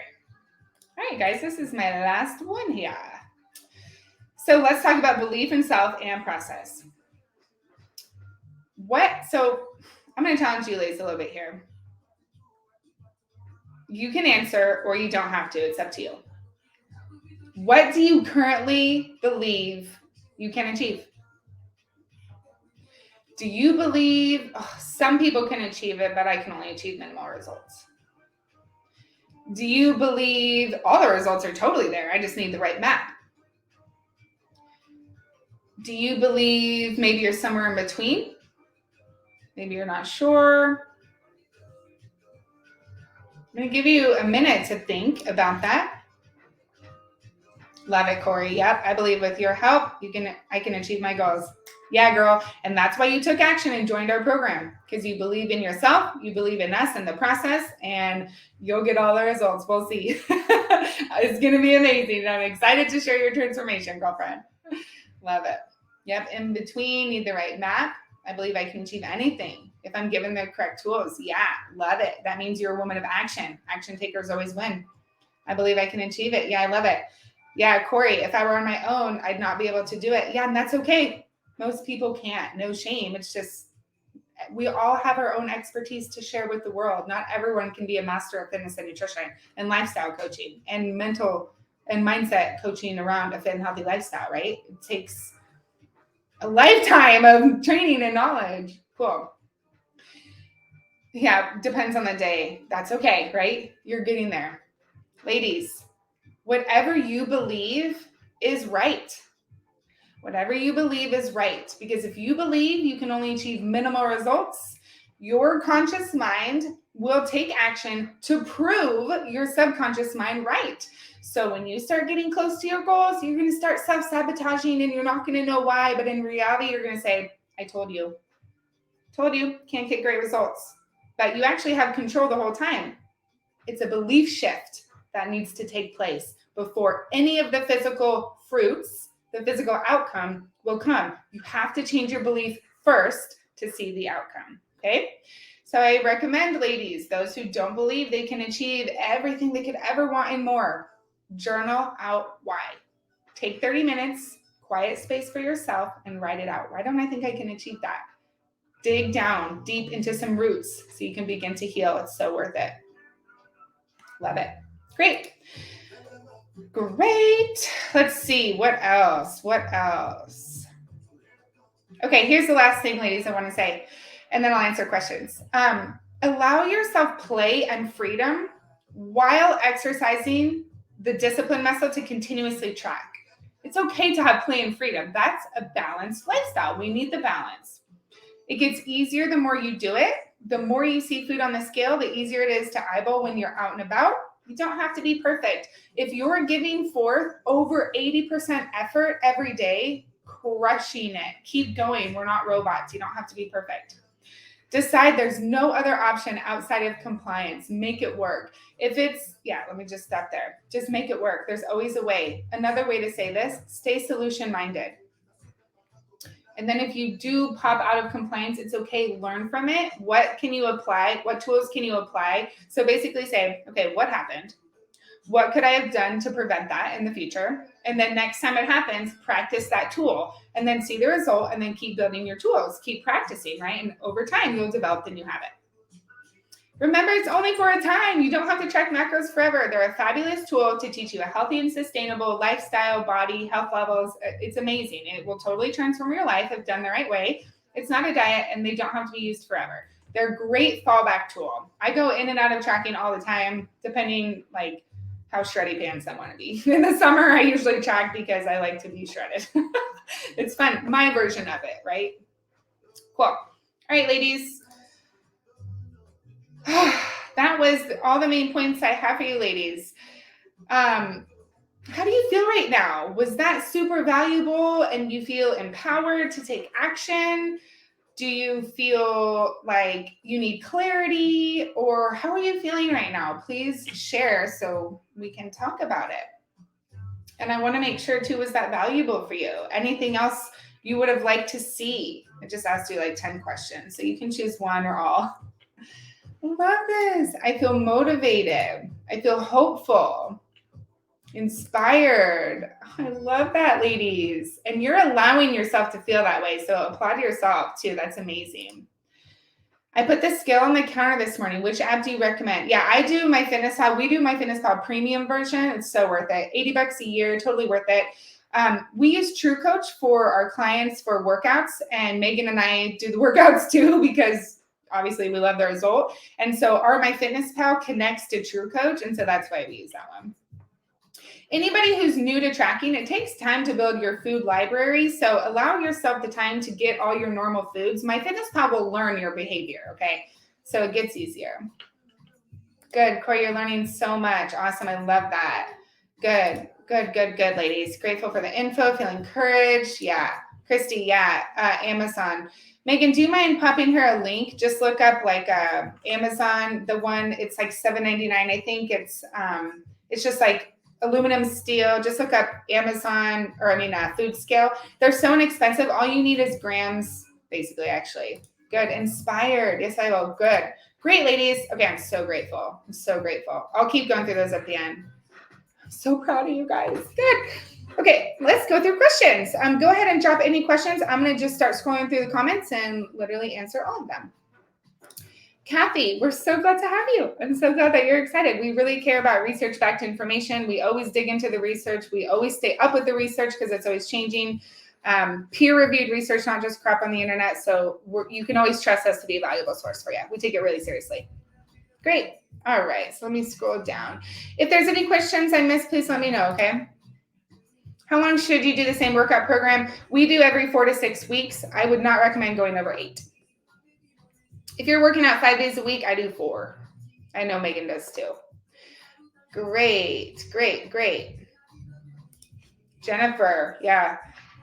All right, guys, this is my last one here. So let's talk about belief in self and process. So I'm going to challenge you ladies a little bit here. You can answer or you don't have to. It's up to you. What do you currently believe you can achieve? Do you believe some people can achieve it, but I can only achieve minimal results? Do you believe all the results are totally there? I just need the right map. Do you believe maybe you're somewhere in between? Maybe you're not sure. I'm going to give you a minute to think about that. Love it, Corey. Yep, I believe with your help, I can achieve my goals. Yeah, girl. And that's why you took action and joined our program, because you believe in yourself, you believe in us and the process, and you'll get all the results. We'll see. It's going to be amazing. I'm excited to share your transformation, girlfriend. Love it. Yep, in between, need the right map. I believe I can achieve anything if I'm given the correct tools. Yeah, love it. That means you're a woman of action. Action takers always win. I believe I can achieve it. Yeah, I love it. Yeah, Corey, if I were on my own, I'd not be able to do it. Yeah, and that's okay. Most people can't. No shame. It's just we all have our own expertise to share with the world. Not everyone can be a master of fitness and nutrition and lifestyle coaching and mental and mindset coaching around a fit and healthy lifestyle, right? It takes a lifetime of training and knowledge. Cool. Yeah, depends on the day. That's okay, right? You're getting there. Ladies, whatever you believe is right. Whatever you believe is right. Because if you believe you can only achieve minimal results, your conscious mind will take action to prove your subconscious mind right. So when you start getting close to your goals, you're going to start self-sabotaging and you're not going to know why. But in reality, you're going to say, I told you, can't get great results. But you actually have control the whole time. It's a belief shift that needs to take place before any of the physical fruits, the physical outcome will come. You have to change your belief first to see the outcome, okay? So I recommend, ladies, those who don't believe they can achieve everything they could ever want and more, journal out why. Take 30 minutes, quiet space for yourself, and write it out. Why don't I think I can achieve that? Dig down deep into some roots so you can begin to heal. It's so worth it. Love it. Great. Let's see. What else? Okay, here's the last thing, ladies, I want to say, and then I'll answer questions. Allow yourself play and freedom while exercising the discipline muscle to continuously track. It's okay to have play and freedom. That's a balanced lifestyle. We need the balance. It gets easier the more you do it. The more you see food on the scale, the easier it is to eyeball when you're out and about. You don't have to be perfect. If you're giving forth over 80% effort every day, crushing it. Keep going. We're not robots. You don't have to be perfect. Decide there's no other option outside of compliance. Make it work. If it's, let me just stop there. Just make it work. There's always a way. Another way to say this, stay solution minded. And then if you do pop out of compliance, it's okay. Learn from it. What can you apply? What tools can you apply? So basically say, okay, what happened? What could I have done to prevent that in the future? And then next time it happens, practice that tool and then see the result and then keep building your tools. Keep practicing, right? And over time, you'll develop the new habit. Remember, it's only for a time. You don't have to track macros forever. They're a fabulous tool to teach you a healthy and sustainable lifestyle, body, health levels. It's amazing. It will totally transform your life if done the right way. It's not a diet, and they don't have to be used forever. They're a great fallback tool. I go in and out of tracking all the time, depending how shreddy pants I want to be. In the summer, I usually track because I like to be shredded. It's fun. My version of it, right? Cool. All right, ladies. That was all the main points I have for you, ladies. How do you feel right now? Was that super valuable and you feel empowered to take action? Do you feel like you need clarity, or how are you feeling right now? Please share so we can talk about it. And I want to make sure too, was that valuable for you? Anything else you would have liked to see? I just asked you 10 questions, so you can choose one or all. I love this. I feel motivated. I feel hopeful, inspired. I love that, ladies. And you're allowing yourself to feel that way. So applaud yourself too. That's amazing. I put the scale on the counter this morning. Which app do you recommend? Yeah, I do my Fitness Pal. We do my Fitness Pal premium version. It's so worth it. $80 a year, totally worth it. We use True Coach for our clients for workouts, and Megan and I do the workouts too because obviously we love the result. And so our My Fitness Pal connects to True Coach, and so that's why we use that one. Anybody who's new to tracking, it takes time to build your food library. So allow yourself the time to get all your normal foods. My Fitness Pal will learn your behavior, okay? So it gets easier. Good, Corey, you're learning so much. Awesome, I love that. Good, ladies. Grateful for the info, feeling encouraged. Yeah, Christy, yeah, Amazon. Megan, do you mind popping her a link? Just look up Amazon, the one, it's $7.99. I think it's just aluminum steel. Just look up Amazon, food scale. They're so inexpensive. All you need is grams, basically, actually. Good. Inspired. Yes, I will. Good. Great, ladies. Okay, I'm so grateful. I'll keep going through those at the end. I'm so proud of you guys. Good. Okay, let's go through questions. Go ahead and drop any questions. I'm going to just start scrolling through the comments and literally answer all of them. Kathy, we're so glad to have you. I'm so glad that you're excited. We really care about research-backed information. We always dig into the research. We always stay up with the research because it's always changing. Peer-reviewed research, not just crap on the internet. So you can always trust us to be a valuable source for you. We take it really seriously. Great. All right. So let me scroll down. If there's any questions I missed, please let me know, okay? How long should you do the same workout program? We do every 4 to 6 weeks. I would not recommend going over 8. If you're working out 5 days a week, I do 4. I know Megan does too. Great. Jennifer, yeah.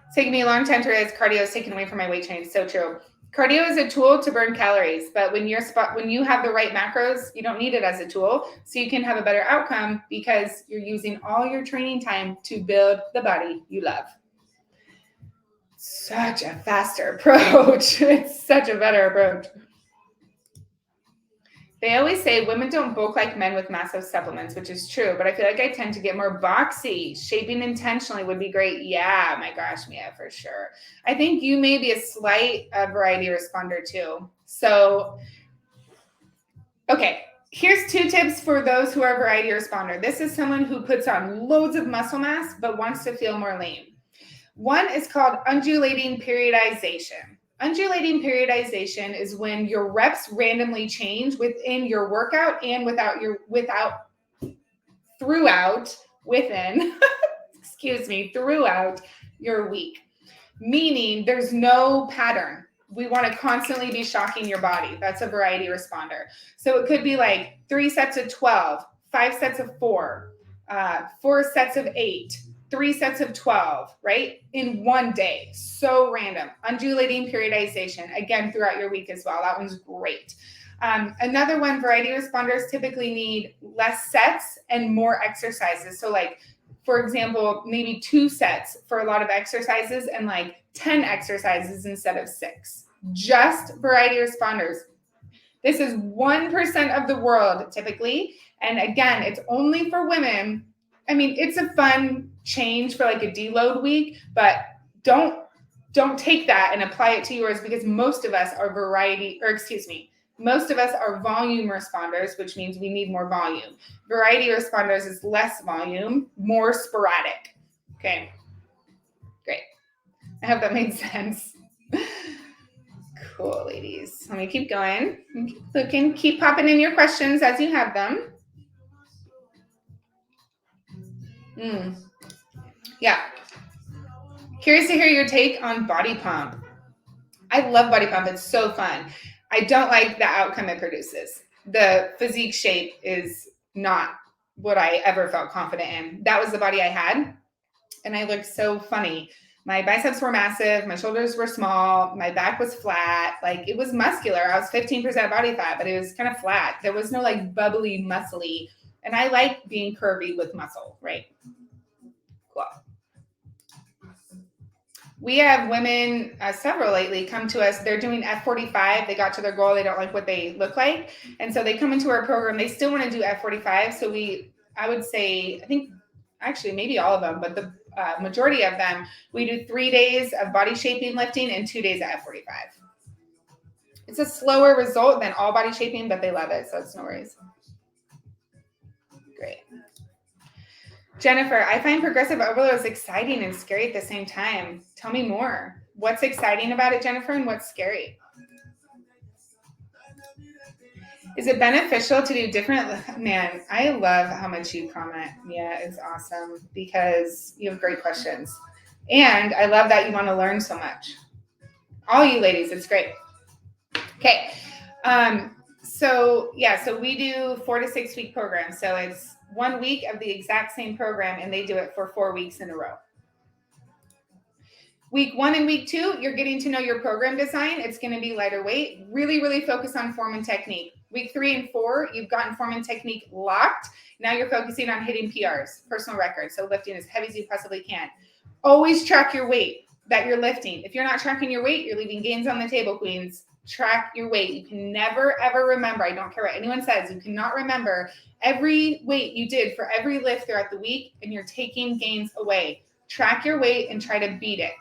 It's taking me a long time to realize cardio is taken away from my weight training. So true. Cardio is a tool to burn calories, but when you have the right macros, you don't need it as a tool. So you can have a better outcome because you're using all your training time to build the body you love. Such a faster approach. It's such a better approach. They always say women don't bulk like men with massive supplements, which is true, but I feel like I tend to get more boxy. Shaping intentionally would be great. Yeah, my gosh, Mia, for sure. I think you may be a slight variety responder too. So, okay, here's 2 tips for those who are variety responder. This is someone who puts on loads of muscle mass but wants to feel more lean. One is called undulating periodization. Undulating periodization is when your reps randomly change within your workout and throughout your week. Meaning there's no pattern. We want to constantly be shocking your body. That's a variety responder. So it could be like 3 sets of 12, 5 sets of 4, 4 sets of 8, 3 sets of 12, right? In one day. So random. Undulating periodization, again, throughout your week as well. That one's great. Another one, variety responders typically need less sets and more exercises. So like, for example, maybe 2 sets for a lot of exercises and like 10 exercises instead of 6. Just variety responders. This is 1% of the world typically. And again, it's only for women. I mean, it's a fun change for like a deload week, but don't take that and apply it to yours, because most of us are most of us are volume responders, which means we need more volume. Variety responders is less volume, more sporadic. Okay, great. I hope that made sense. Cool, ladies. Let me keep going. Keep looking. Keep popping in your questions as you have them. Yeah. Curious to hear your take on body pump. I love body pump. It's so fun. I don't like the outcome it produces. The physique shape is not what I ever felt confident in. That was the body I had, and I looked so funny. My biceps were massive. My shoulders were small. My back was flat. Like, it was muscular. I was 15% body fat, but it was kind of flat. There was no like bubbly, muscly. And I like being curvy with muscle, right? Cool. We have women, several lately, come to us. They're doing F45. They got to their goal. They don't like what they look like. And so they come into our program. They still want to do F45. So I would say, I think actually maybe all of them, but the majority of them, we do 3 days of body shaping lifting and 2 days of F45. It's a slower result than all body shaping, but they love it. So it's no worries. Great. Jennifer, I find progressive overload exciting and scary at the same time. Tell me more. What's exciting about it, Jennifer, and what's scary? Is it beneficial to do different? Man, I love how much you comment. Yeah, it's awesome because you have great questions. And I love that you want to learn so much. All you ladies, it's great. Okay. So we do 4 to 6 week programs. So it's 1 week of the exact same program, and they do it for 4 weeks in a row. Week 1 and week 2, you're getting to know your program design. It's going to be lighter weight, really, really focus on form and technique. Week 3 and 4, you've gotten form and technique locked. Now you're focusing on hitting PRs, personal records. So lifting as heavy as you possibly can. Always track your weight that you're lifting. If you're not tracking your weight, you're leaving gains on the table, queens. Track your weight. You can never, ever remember. I don't care what anyone says. You cannot remember every weight you did for every lift throughout the week, and you're taking gains away. Track your weight and try to beat it.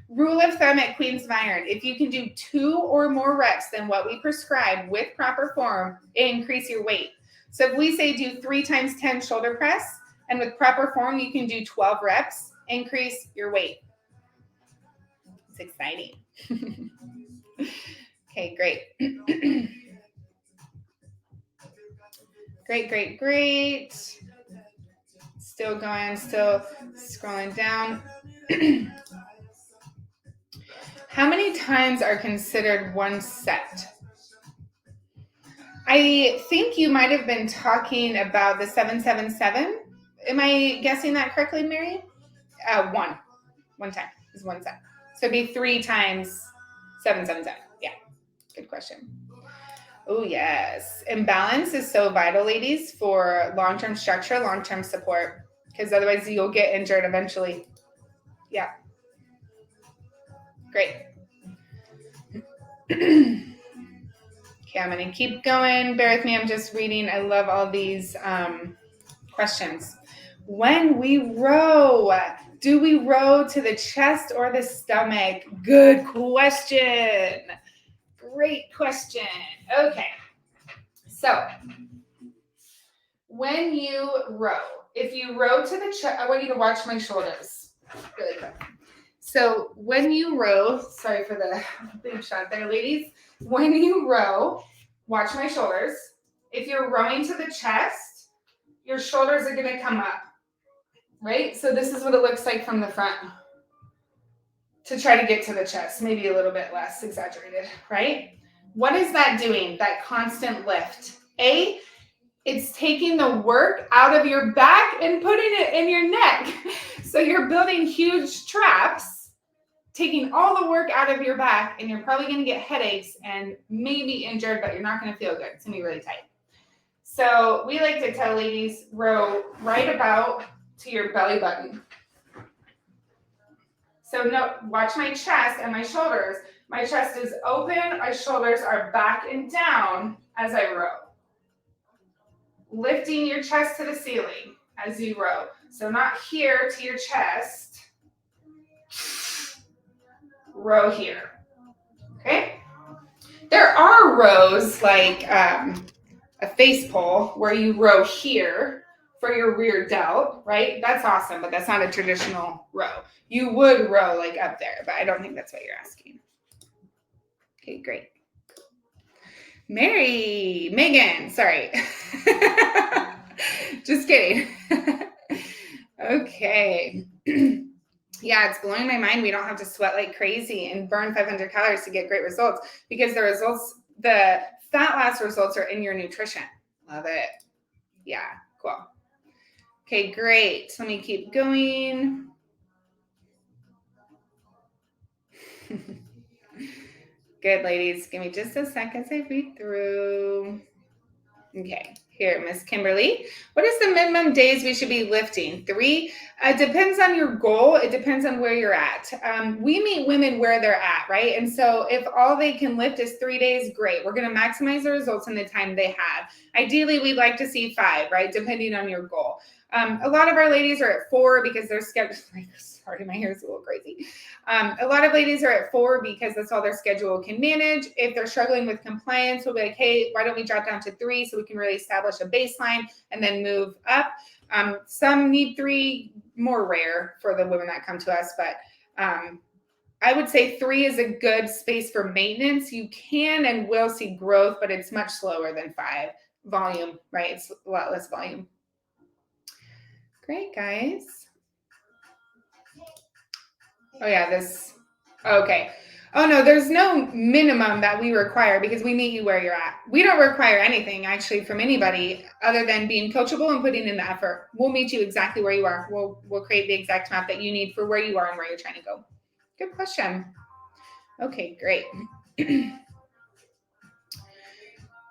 Rule of thumb at Queens of Iron, if you can do 2 or more reps than what we prescribe with proper form, increase your weight. So if we say do 3 times 10 shoulder press, and with proper form, you can do 12 reps, increase your weight. It's exciting. Okay, great. Great. Still going, still scrolling down. How many times are considered 1 set? I think you might have been talking about the 777. Am I guessing that correctly, Mary? 1 time is 1 set. So it'd be 3 times 777. Yeah, good question. Oh, yes. Imbalance is so vital, ladies, for long-term structure, long-term support, because otherwise you'll get injured eventually. Yeah. Great. Okay, I'm going to keep going. Bear with me. I'm just reading. I love all these questions. When we row, do we row to the chest or the stomach? Good question. Great question. Okay. So when you row, if you row to the chest, I want you to watch my shoulders really quick. So when you row, sorry for the big shot there, ladies. When you row, watch my shoulders. If you're rowing to the chest, your shoulders are going to come up, right? So this is what it looks like from the front to try to get to the chest, maybe a little bit less exaggerated, right? What is that doing, that constant lift? A, it's taking the work out of your back and putting it in your neck. So you're building huge traps, taking all the work out of your back, and you're probably going to get headaches and maybe injured, but you're not going to feel good. It's going to be really tight. So we like to tell ladies, row right about to your belly button. So no, watch my chest and my shoulders. My chest is open, my shoulders are back and down as I row. Lifting your chest to the ceiling as you row. So not here to your chest. Row here. Okay? There are rows like a face pull where you row here for your rear delt, right? That's awesome, but that's not a traditional row. You would row like up there, but I don't think that's what you're asking. Okay, great. Megan, sorry. Just kidding. Okay. Yeah, it's blowing my mind. We don't have to sweat like crazy and burn 500 calories to get great results because the fat loss results are in your nutrition. Love it. Yeah, cool. Okay, great. Let me keep going. Good, ladies. Give me just a sec as I read through. Okay, here, Miss Kimberly. What is the minimum days we should be lifting? 3? It depends on your goal. It depends on where you're at. We meet women where they're at, right? And so if all they can lift is 3 days, great. We're going to maximize the results in the time they have. Ideally, we'd like to see 5, right? Depending on your goal. A lot of our ladies are at 4 because they're scheduled. Sorry, my hair is a little crazy. A lot of ladies are at 4 because that's all their schedule can manage. If they're struggling with compliance, we'll be like, hey, why don't we drop down to 3 so we can really establish a baseline and then move up. Some need 3, more rare for the women that come to us, but I would say 3 is a good space for maintenance. You can and will see growth, but it's much slower than 5. Volume, right? It's a lot less volume. Great, guys. Oh, yeah, this. Okay. Oh, no, there's no minimum that we require because we meet you where you're at. We don't require anything, actually, from anybody other than being coachable and putting in the effort. We'll meet you exactly where you are. We'll create the exact map that you need for where you are and where you're trying to go. Good question. Okay, great.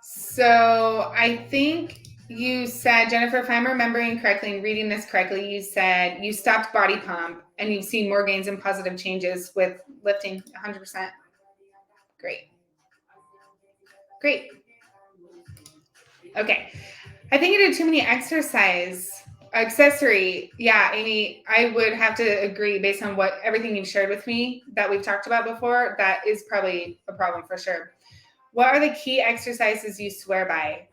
So I think you said, Jennifer, if I'm remembering correctly and reading this correctly, you said you stopped body pump and you've seen more gains and positive changes with lifting 100%. Great. Great. Okay. I think you did too many accessory. Yeah, Amy, I would have to agree based on everything you've shared with me that we've talked about before. That is probably a problem for sure. What are the key exercises you swear by?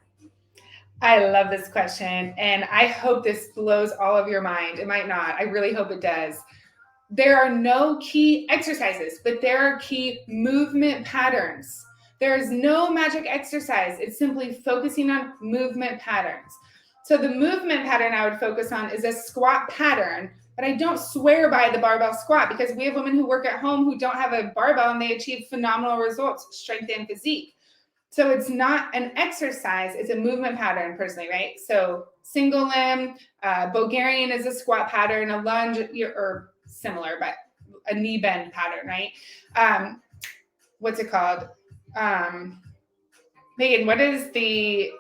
I love this question, and I hope this blows all of your mind. It might not. I really hope it does. There are no key exercises, but there are key movement patterns. There is no magic exercise. It's simply focusing on movement patterns. So the movement pattern I would focus on is a squat pattern, but I don't swear by the barbell squat because we have women who work at home who don't have a barbell and they achieve phenomenal results, strength and physique. So it's not an exercise, it's a movement pattern personally, right? So single limb, Bulgarian is a squat pattern, a lunge, or similar, but a knee bend pattern, right? What's it called? Megan, what is the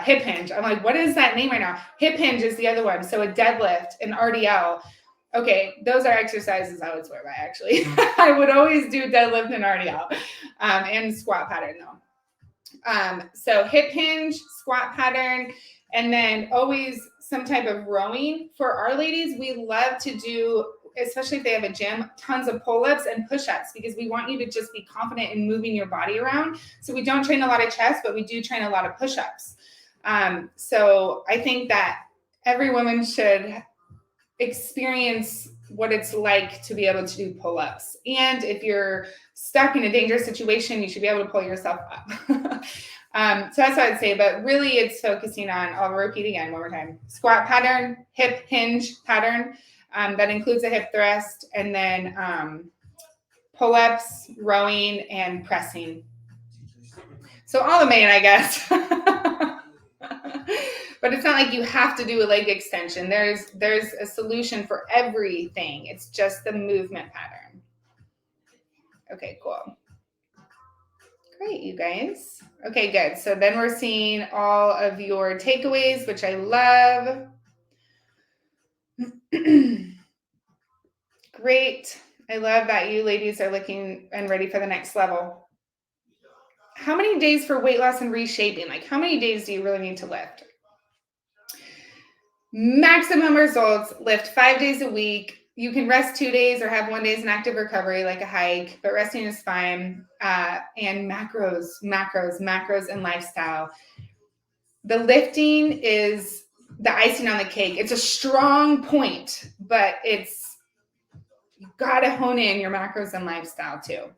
hip hinge? I'm like, what is that name right now? Hip hinge is the other one. So a deadlift, an RDL. Okay, those are exercises I would swear by, actually. I would always do deadlift and RDL and squat pattern, though. So hip hinge, squat pattern, and then always some type of rowing. For our ladies, we love to do, especially if they have a gym, tons of pull-ups and push-ups because we want you to just be confident in moving your body around. So we don't train a lot of chest, but we do train a lot of push-ups. So I think that every woman should experience what it's like to be able to do pull-ups. And if you're stuck in a dangerous situation, you should be able to pull yourself up. So that's what I'd say, but really it's focusing on, I'll repeat again one more time, squat pattern, hip hinge pattern, that includes a hip thrust, and then pull-ups, rowing, and pressing. So all the main, I guess. But it's not like you have to do a leg extension. There's a solution for everything. It's just the movement pattern. Okay, cool. Great, you guys. Okay, good. So then we're seeing all of your takeaways, which I love. Great. I love that you ladies are looking and ready for the next level. How many days for weight loss and reshaping? Like, how many days do you really need to lift? Maximum results, lift 5 days a week. You can rest 2 days or have 1 day as an active recovery, like a hike, but resting is fine. And macros, and lifestyle. The lifting is the icing on the cake. It's a strong point, but you gotta hone in your macros and lifestyle too.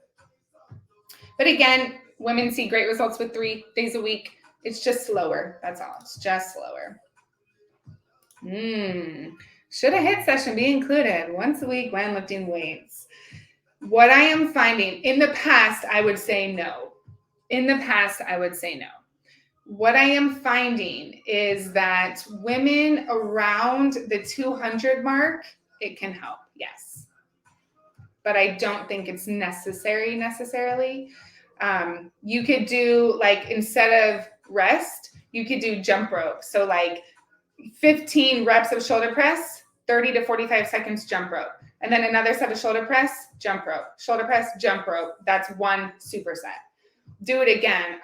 But again, women see great results with 3 days a week. It's just slower. That's all. It's just slower. Should a HIIT session be included once a week when lifting weights? What I am finding, in the past, I would say no. What I am finding is that women around the 200 mark, it can help, yes. But I don't think it's necessarily. You could do, like, instead of rest, you could do jump rope. So like 15 reps of shoulder press, 30 to 45 seconds jump rope. And then another set of shoulder press, jump rope. Shoulder press, jump rope. That's one superset. Do it again.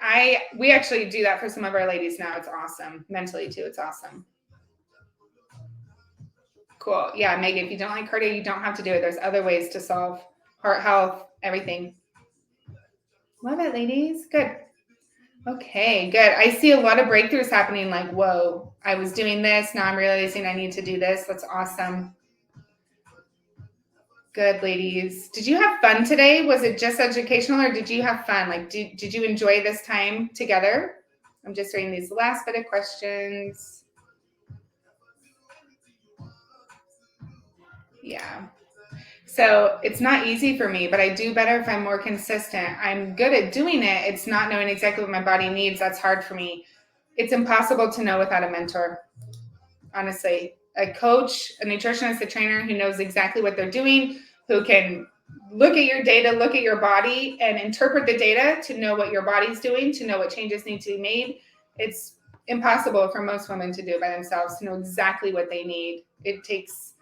We actually do that for some of our ladies now. It's awesome. Mentally too, it's awesome. Cool. Yeah, Megan, if you don't like cardio, you don't have to do it. There's other ways to solve heart health, everything. Love it, ladies. Good. Okay, good. I see a lot of breakthroughs happening, like, whoa, I was doing this. Now I'm realizing I need to do this. That's awesome. Good, ladies. Did you have fun today? Was it just educational, or did you have fun? Like, did you enjoy this time together? I'm just reading these last bit of questions. Yeah. So it's not easy for me, but I do better if I'm more consistent. I'm good at doing it. It's not knowing exactly what my body needs. That's hard for me. It's impossible to know without a mentor. Honestly, a coach, a nutritionist, a trainer who knows exactly what they're doing, who can look at your data, look at your body, and interpret the data to know what your body's doing, to know what changes need to be made. It's impossible for most women to do by themselves, to know exactly what they need. It takes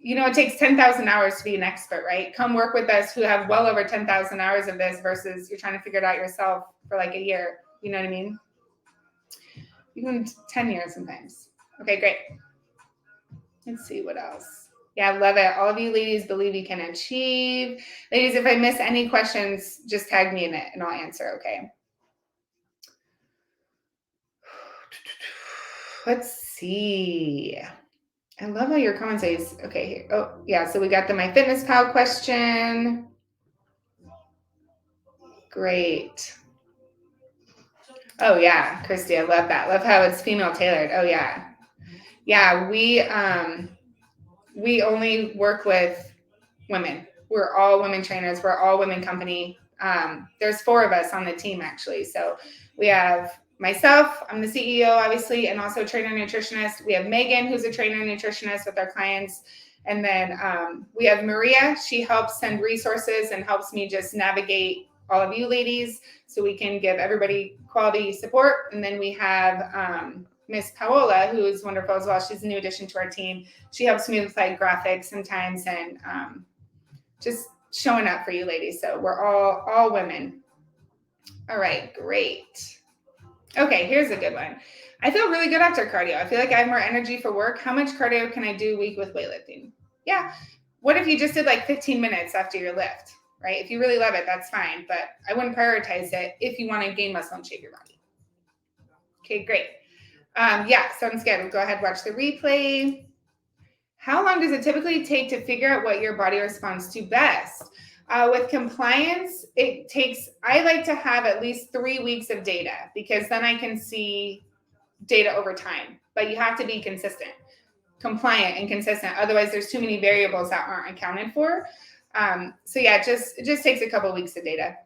10,000 hours to be an expert, right? Come work with us who have well over 10,000 hours of this versus you're trying to figure it out yourself for like a year. You know what I mean? Even 10 years sometimes. Okay, great. Let's see what else. Yeah, I love it. All of you ladies believe you can achieve. Ladies, if I miss any questions, just tag me in it and I'll answer, okay? Let's see. I love all your comments. Okay, here. Oh, yeah, so we got the MyFitnessPal question. Great. Oh, yeah, Christy, I love that. Love how it's female tailored. Oh, yeah. Yeah, we only work with women. We're all women trainers. We're all women company. There's 4 of us on the team, actually. So we have myself, I'm the CEO, obviously, and also a trainer nutritionist. We have Megan, who's a trainer nutritionist with our clients. And then we have Maria. She helps send resources and helps me just navigate all of you ladies so we can give everybody quality support. And then we have Miss Paola, who is wonderful as well. She's a new addition to our team. She helps me with like graphics sometimes and just showing up for you ladies. So we're all women. All right, great. Okay, here's a good one. I feel really good after cardio. I feel like I have more energy for work. How much cardio can I do a week with weightlifting? Yeah. What if you just did like 15 minutes after your lift, right? If you really love it, that's fine. But I wouldn't prioritize it if you want to gain muscle and shape your body. Okay, great. Yeah, sounds good. We'll go ahead and watch the replay. How long does it typically take to figure out what your body responds to best? With compliance, I like to have at least 3 weeks of data because then I can see data over time, but you have to be consistent, compliant and consistent. Otherwise there's too many variables that aren't accounted for. So yeah, it just takes a couple of weeks of data.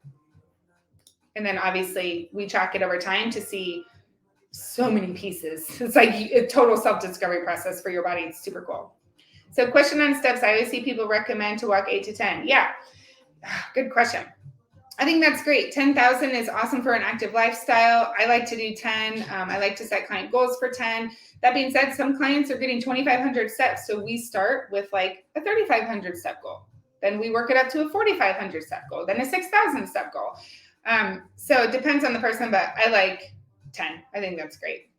And then obviously we track it over time to see so many pieces. It's like a total self-discovery process for your body. It's super cool. So question on steps. I always see people recommend to walk 8 to 10. Yeah, good question. I think that's great. 10,000 is awesome for an active lifestyle. I like to do 10. I like to set client goals for 10. That being said, some clients are getting 2,500 steps. So we start with like a 3,500 step goal. Then we work it up to a 4,500 step goal, then a 6,000 step goal. So it depends on the person, but I like 10. I think that's great.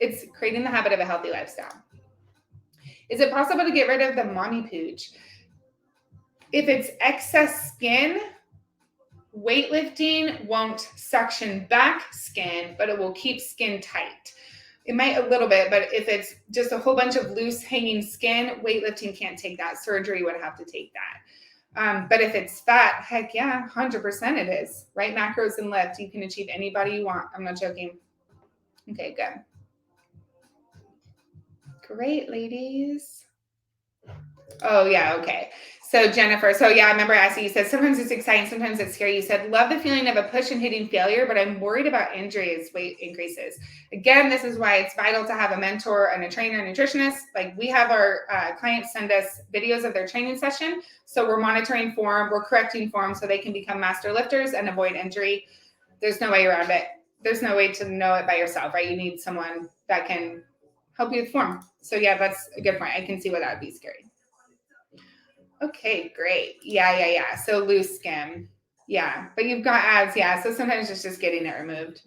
It's creating the habit of a healthy lifestyle. Is it possible to get rid of the mommy pooch? If it's excess skin, weightlifting won't suction back skin, but it will keep skin tight. It might a little bit, but if it's just a whole bunch of loose hanging skin, weightlifting can't take that. Surgery would have to take that. But if it's fat, heck yeah, 100% it is. Right macros and lift, you can achieve any body you want. I'm not joking. Okay, good. Great, ladies. Oh, yeah, okay. So Jennifer, I remember asking, you said, sometimes it's exciting, sometimes it's scary. You said, love the feeling of a push and hitting failure, but I'm worried about injury as weight increases. Again, this is why it's vital to have a mentor and a trainer, and nutritionist. Like we have our clients send us videos of their training session. So we're monitoring form, we're correcting form so they can become master lifters and avoid injury. There's no way around it. There's no way to know it by yourself, right? You need someone that can help you with form. So yeah, that's a good point. I can see why that would be scary. Okay, great. Yeah. So loose skin. Yeah, but you've got abs. Yeah, so sometimes it's just getting it removed.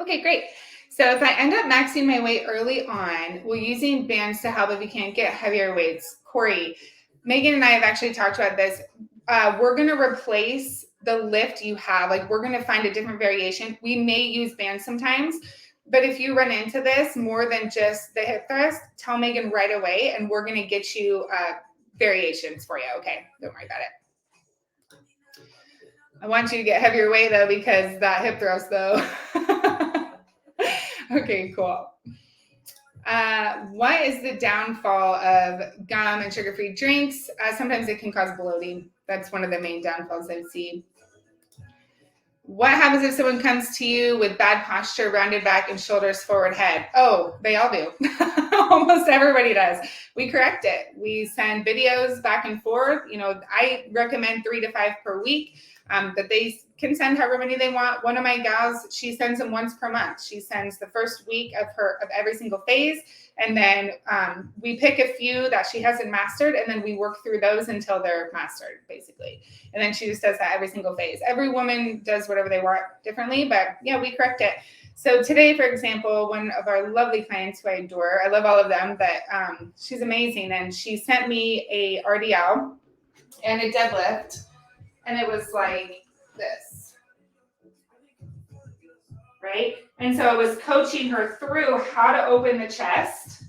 Okay, great. So if I end up maxing my weight early on, will using bands to help if you can't get heavier weights? Corey, Megan and I have actually talked about this. We're going to replace the lift you have. Like we're going to find a different variation. We may use bands sometimes, but if you run into this more than just the hip thrust, tell Megan right away, and we're going to get you variations for you. Okay, don't worry about it. I want you to get heavier weight though, because that hip thrust though. Okay, cool. What is the downfall of gum and sugar-free drinks? Sometimes it can cause bloating. That's one of the main downfalls I've seen. What happens if someone comes to you with bad posture, rounded back, and shoulders, forward head? Oh, they all do. Almost everybody does. We correct it. We send videos back and forth. I recommend 3 to 5 per week, but they can send however many they want. One of my gals, she sends them once per month. She sends the first week of every single phase. And then we pick a few that she hasn't mastered, and then we work through those until they're mastered, basically. And then she just does that every single phase. Every woman does whatever they want differently, but yeah, we correct it. So today, for example, one of our lovely clients who I adore, I love all of them, but she's amazing. And she sent me a RDL and a deadlift, and it was like this, right? And so I was coaching her through how to open the chest,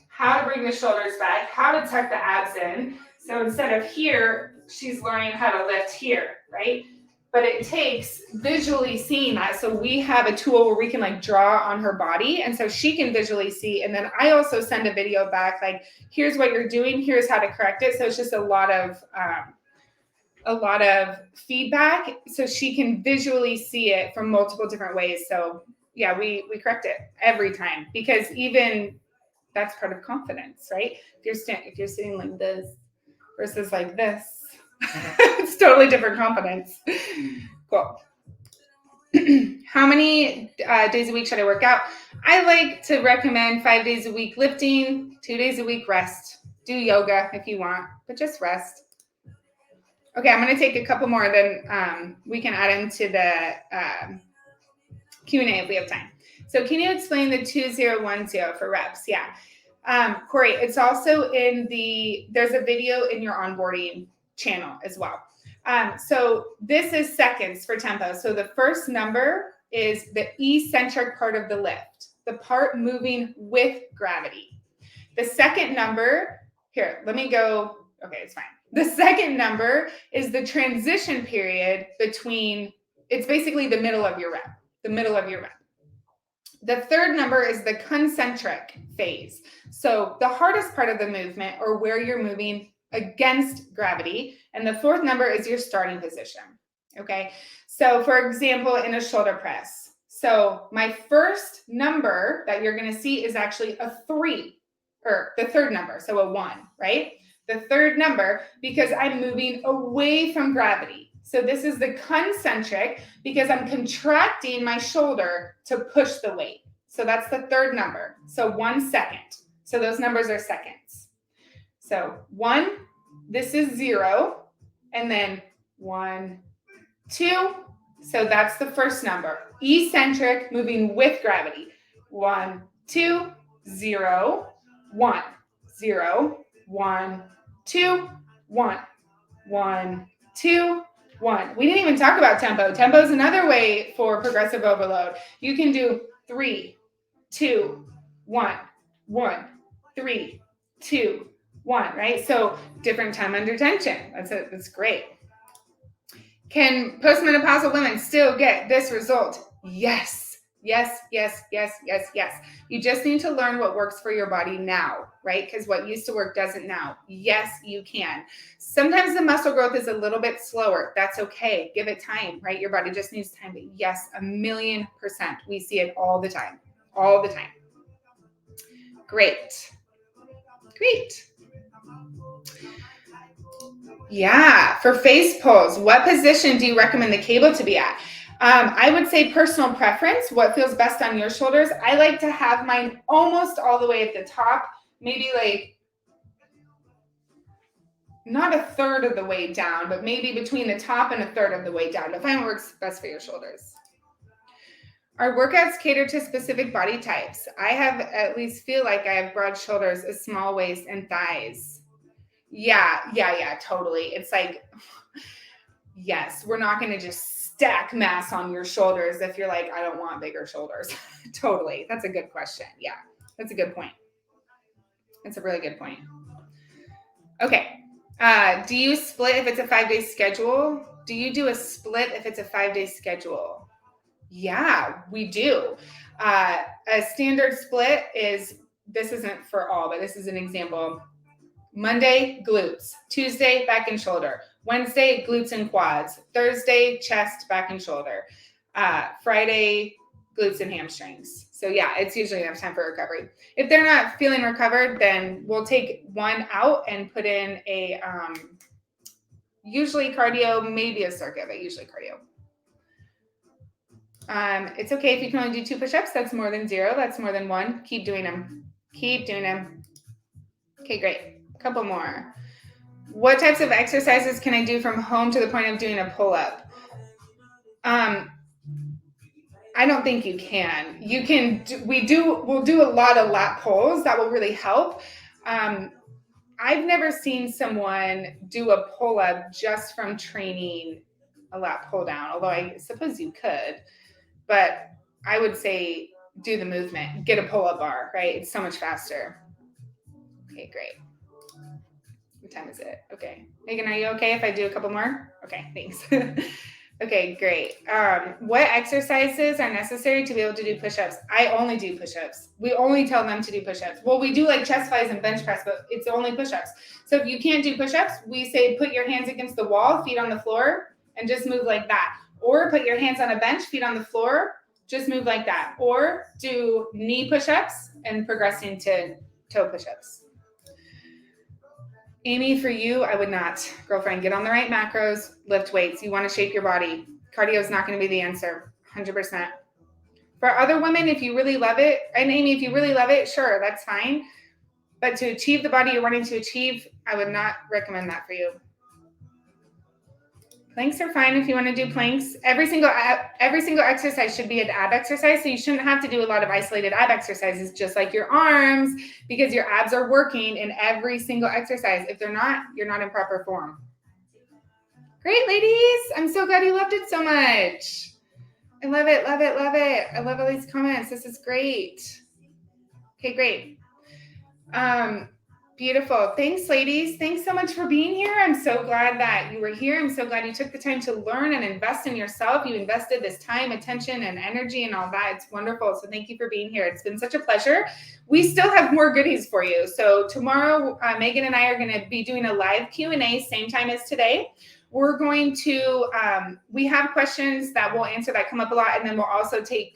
how to bring the shoulders back, how to tuck the abs in. So instead of here, she's learning how to lift here, right? But it takes visually seeing that. So we have a tool where we can like draw on her body. And so she can visually see. And then I also send a video back, like, here's what you're doing. Here's how to correct it. So it's just a lot of feedback. So she can visually see it from multiple different ways. So yeah, we correct it every time, because even that's part of confidence, right? If you're sitting like this versus like this, it's totally different confidence. Cool. How many days a week should I work out? I like to recommend 5 days a week lifting, 2 days a week rest. Do yoga if you want, but just rest. Okay, I'm going to take a couple more, then we can add them to the Q&A if we have time. So can you explain the 2010 for reps? Yeah. Corey, it's also there's a video in your onboarding channel as well. So this is seconds for tempo. So the first number is the eccentric part of the lift, the part moving with gravity. The second number, here, let me go. Okay, it's fine. The second number is the transition period between, it's basically the middle of your rep, the middle of your rep. The third number is the concentric phase. So the hardest part of the movement, or where you're moving against gravity. And the fourth number is your starting position. Okay. So for example, in a shoulder press. So my first number that you're going to see is actually a 3, or the third number. So a 1, right? The third number, because I'm moving away from gravity. So this is the concentric, because I'm contracting my shoulder to push the weight. So that's the third number. So 1 second. So those numbers are seconds. So 1, this is 0, and then 1, 2. So that's the first number. Eccentric, moving with gravity. 1, 2, 0, 1, 0, 1, 2, 1, 1, 2, 1. We didn't even talk about tempo. Tempo is another way for progressive overload. You can do 3, 2, 1, 1, 3, 2, 1, right? So different time under tension. That's great. Can postmenopausal women still get this result? Yes. Yes, yes, yes, yes, yes. You just need to learn what works for your body now, right? Because what used to work doesn't now. Yes, you can. Sometimes the muscle growth is a little bit slower. That's okay. Give it time, right? Your body just needs time. But yes, 1,000,000%. We see it all the time. All the time. Great. Great. Yeah. For face pulls, what position do you recommend the cable to be at? I would say personal preference, what feels best on your shoulders. I like to have mine almost all the way at the top, maybe like not a third of the way down, but maybe between the top and a third of the way down to find what works best for your shoulders. Our workouts cater to specific body types. I have at least feel like I have broad shoulders, a small waist, and thighs. Yeah, totally. It's like, yes, we're not going to just stack mass on your shoulders if you're like, I don't want bigger shoulders. Totally. That's a good question. Yeah, that's a good point. That's a really good point. Okay. Do you split if it's a 5-day schedule? Do you do a split if it's a 5-day schedule? Yeah, we do. A standard split is, this isn't for all, but this is an example. Monday, glutes. Tuesday, back and shoulder. Wednesday, glutes and quads. Thursday, chest, back and shoulder. Friday, glutes and hamstrings. So yeah, it's usually enough time for recovery. If they're not feeling recovered, then we'll take one out and put in a usually cardio, maybe a circuit, but usually cardio. It's okay if you can only do 2 push-ups. That's more than 0. That's more than 1. Keep doing them. Keep doing them. Okay, great. A couple more. What types of exercises can I do from home to the point of doing a pull-up? I don't think you can. You can. We'll do a lot of lat pulls. That will really help. I've never seen someone do a pull-up just from training a lat pull down, although I suppose you could. But I would say do the movement. Get a pull-up bar, right? It's so much faster. Okay, great. What time is it? Okay. Megan, are you okay if I do a couple more? Okay, thanks. Okay, great. What exercises are necessary to be able to do push-ups? I only do push-ups. We only tell them to do push-ups. Well, we do like chest flies and bench press, but it's only push-ups. So if you can't do push-ups, we say put your hands against the wall, feet on the floor, and just move like that. Or put your hands on a bench, feet on the floor, just move like that. Or do knee push-ups and progressing to toe push-ups. Amy, for you, I would not. Girlfriend, get on the right macros, lift weights. You want to shape your body. Cardio is not going to be the answer, 100%. For other women, if you really love it, and Amy, if you really love it, sure, that's fine. But to achieve the body you're wanting to achieve, I would not recommend that for you. Planks are fine if you want to do planks. Every single exercise should be an ab exercise, so you shouldn't have to do a lot of isolated ab exercises, just like your arms, because your abs are working in every single exercise. If they're not, you're not in proper form. Great, ladies. I'm so glad you loved it so much. I love it, love it, love it. I love all these comments. This is great. Okay, great. Um, Beautiful. Thanks, ladies. Thanks so much for being here. I'm so glad that you were here. I'm so glad you took the time to learn and invest in yourself. You invested this time, attention, and energy and all that. It's wonderful. So thank you for being here. It's been such a pleasure. We still have more goodies for you. So tomorrow, Megan and I are going to be doing a live Q&A, same time as today. We're going to, we have questions that we'll answer that come up a lot, and then we'll also take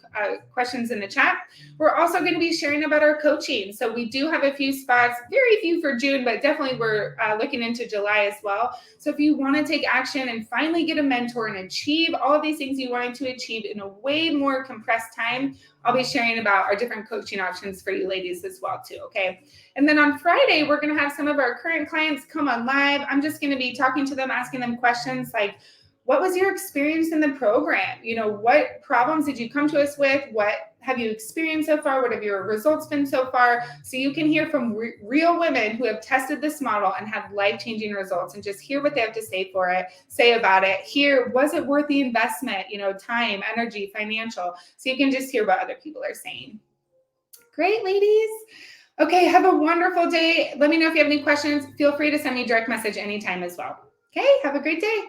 questions in the chat. We're also going to be sharing about our coaching. So we do have a few spots, very few for June, but definitely we're looking into July as well. So if you want to take action and finally get a mentor and achieve all of these things you wanted to achieve in a way more compressed time, I'll be sharing about our different coaching options for you ladies as well too, okay? And then on Friday, we're going to have some of our current clients come on live. I'm just going to be talking to them, asking them questions like, what was your experience in the program? You know, what problems did you come to us with? What have you experienced so far? What have your results been so far? So you can hear from real women who have tested this model and have life-changing results, and just hear what they have to say about it. Hear, was it worth the investment? You know, time, energy, financial. So you can just hear what other people are saying. Great, ladies. Okay, have a wonderful day. Let me know if you have any questions. Feel free to send me a direct message anytime as well. Okay, have a great day.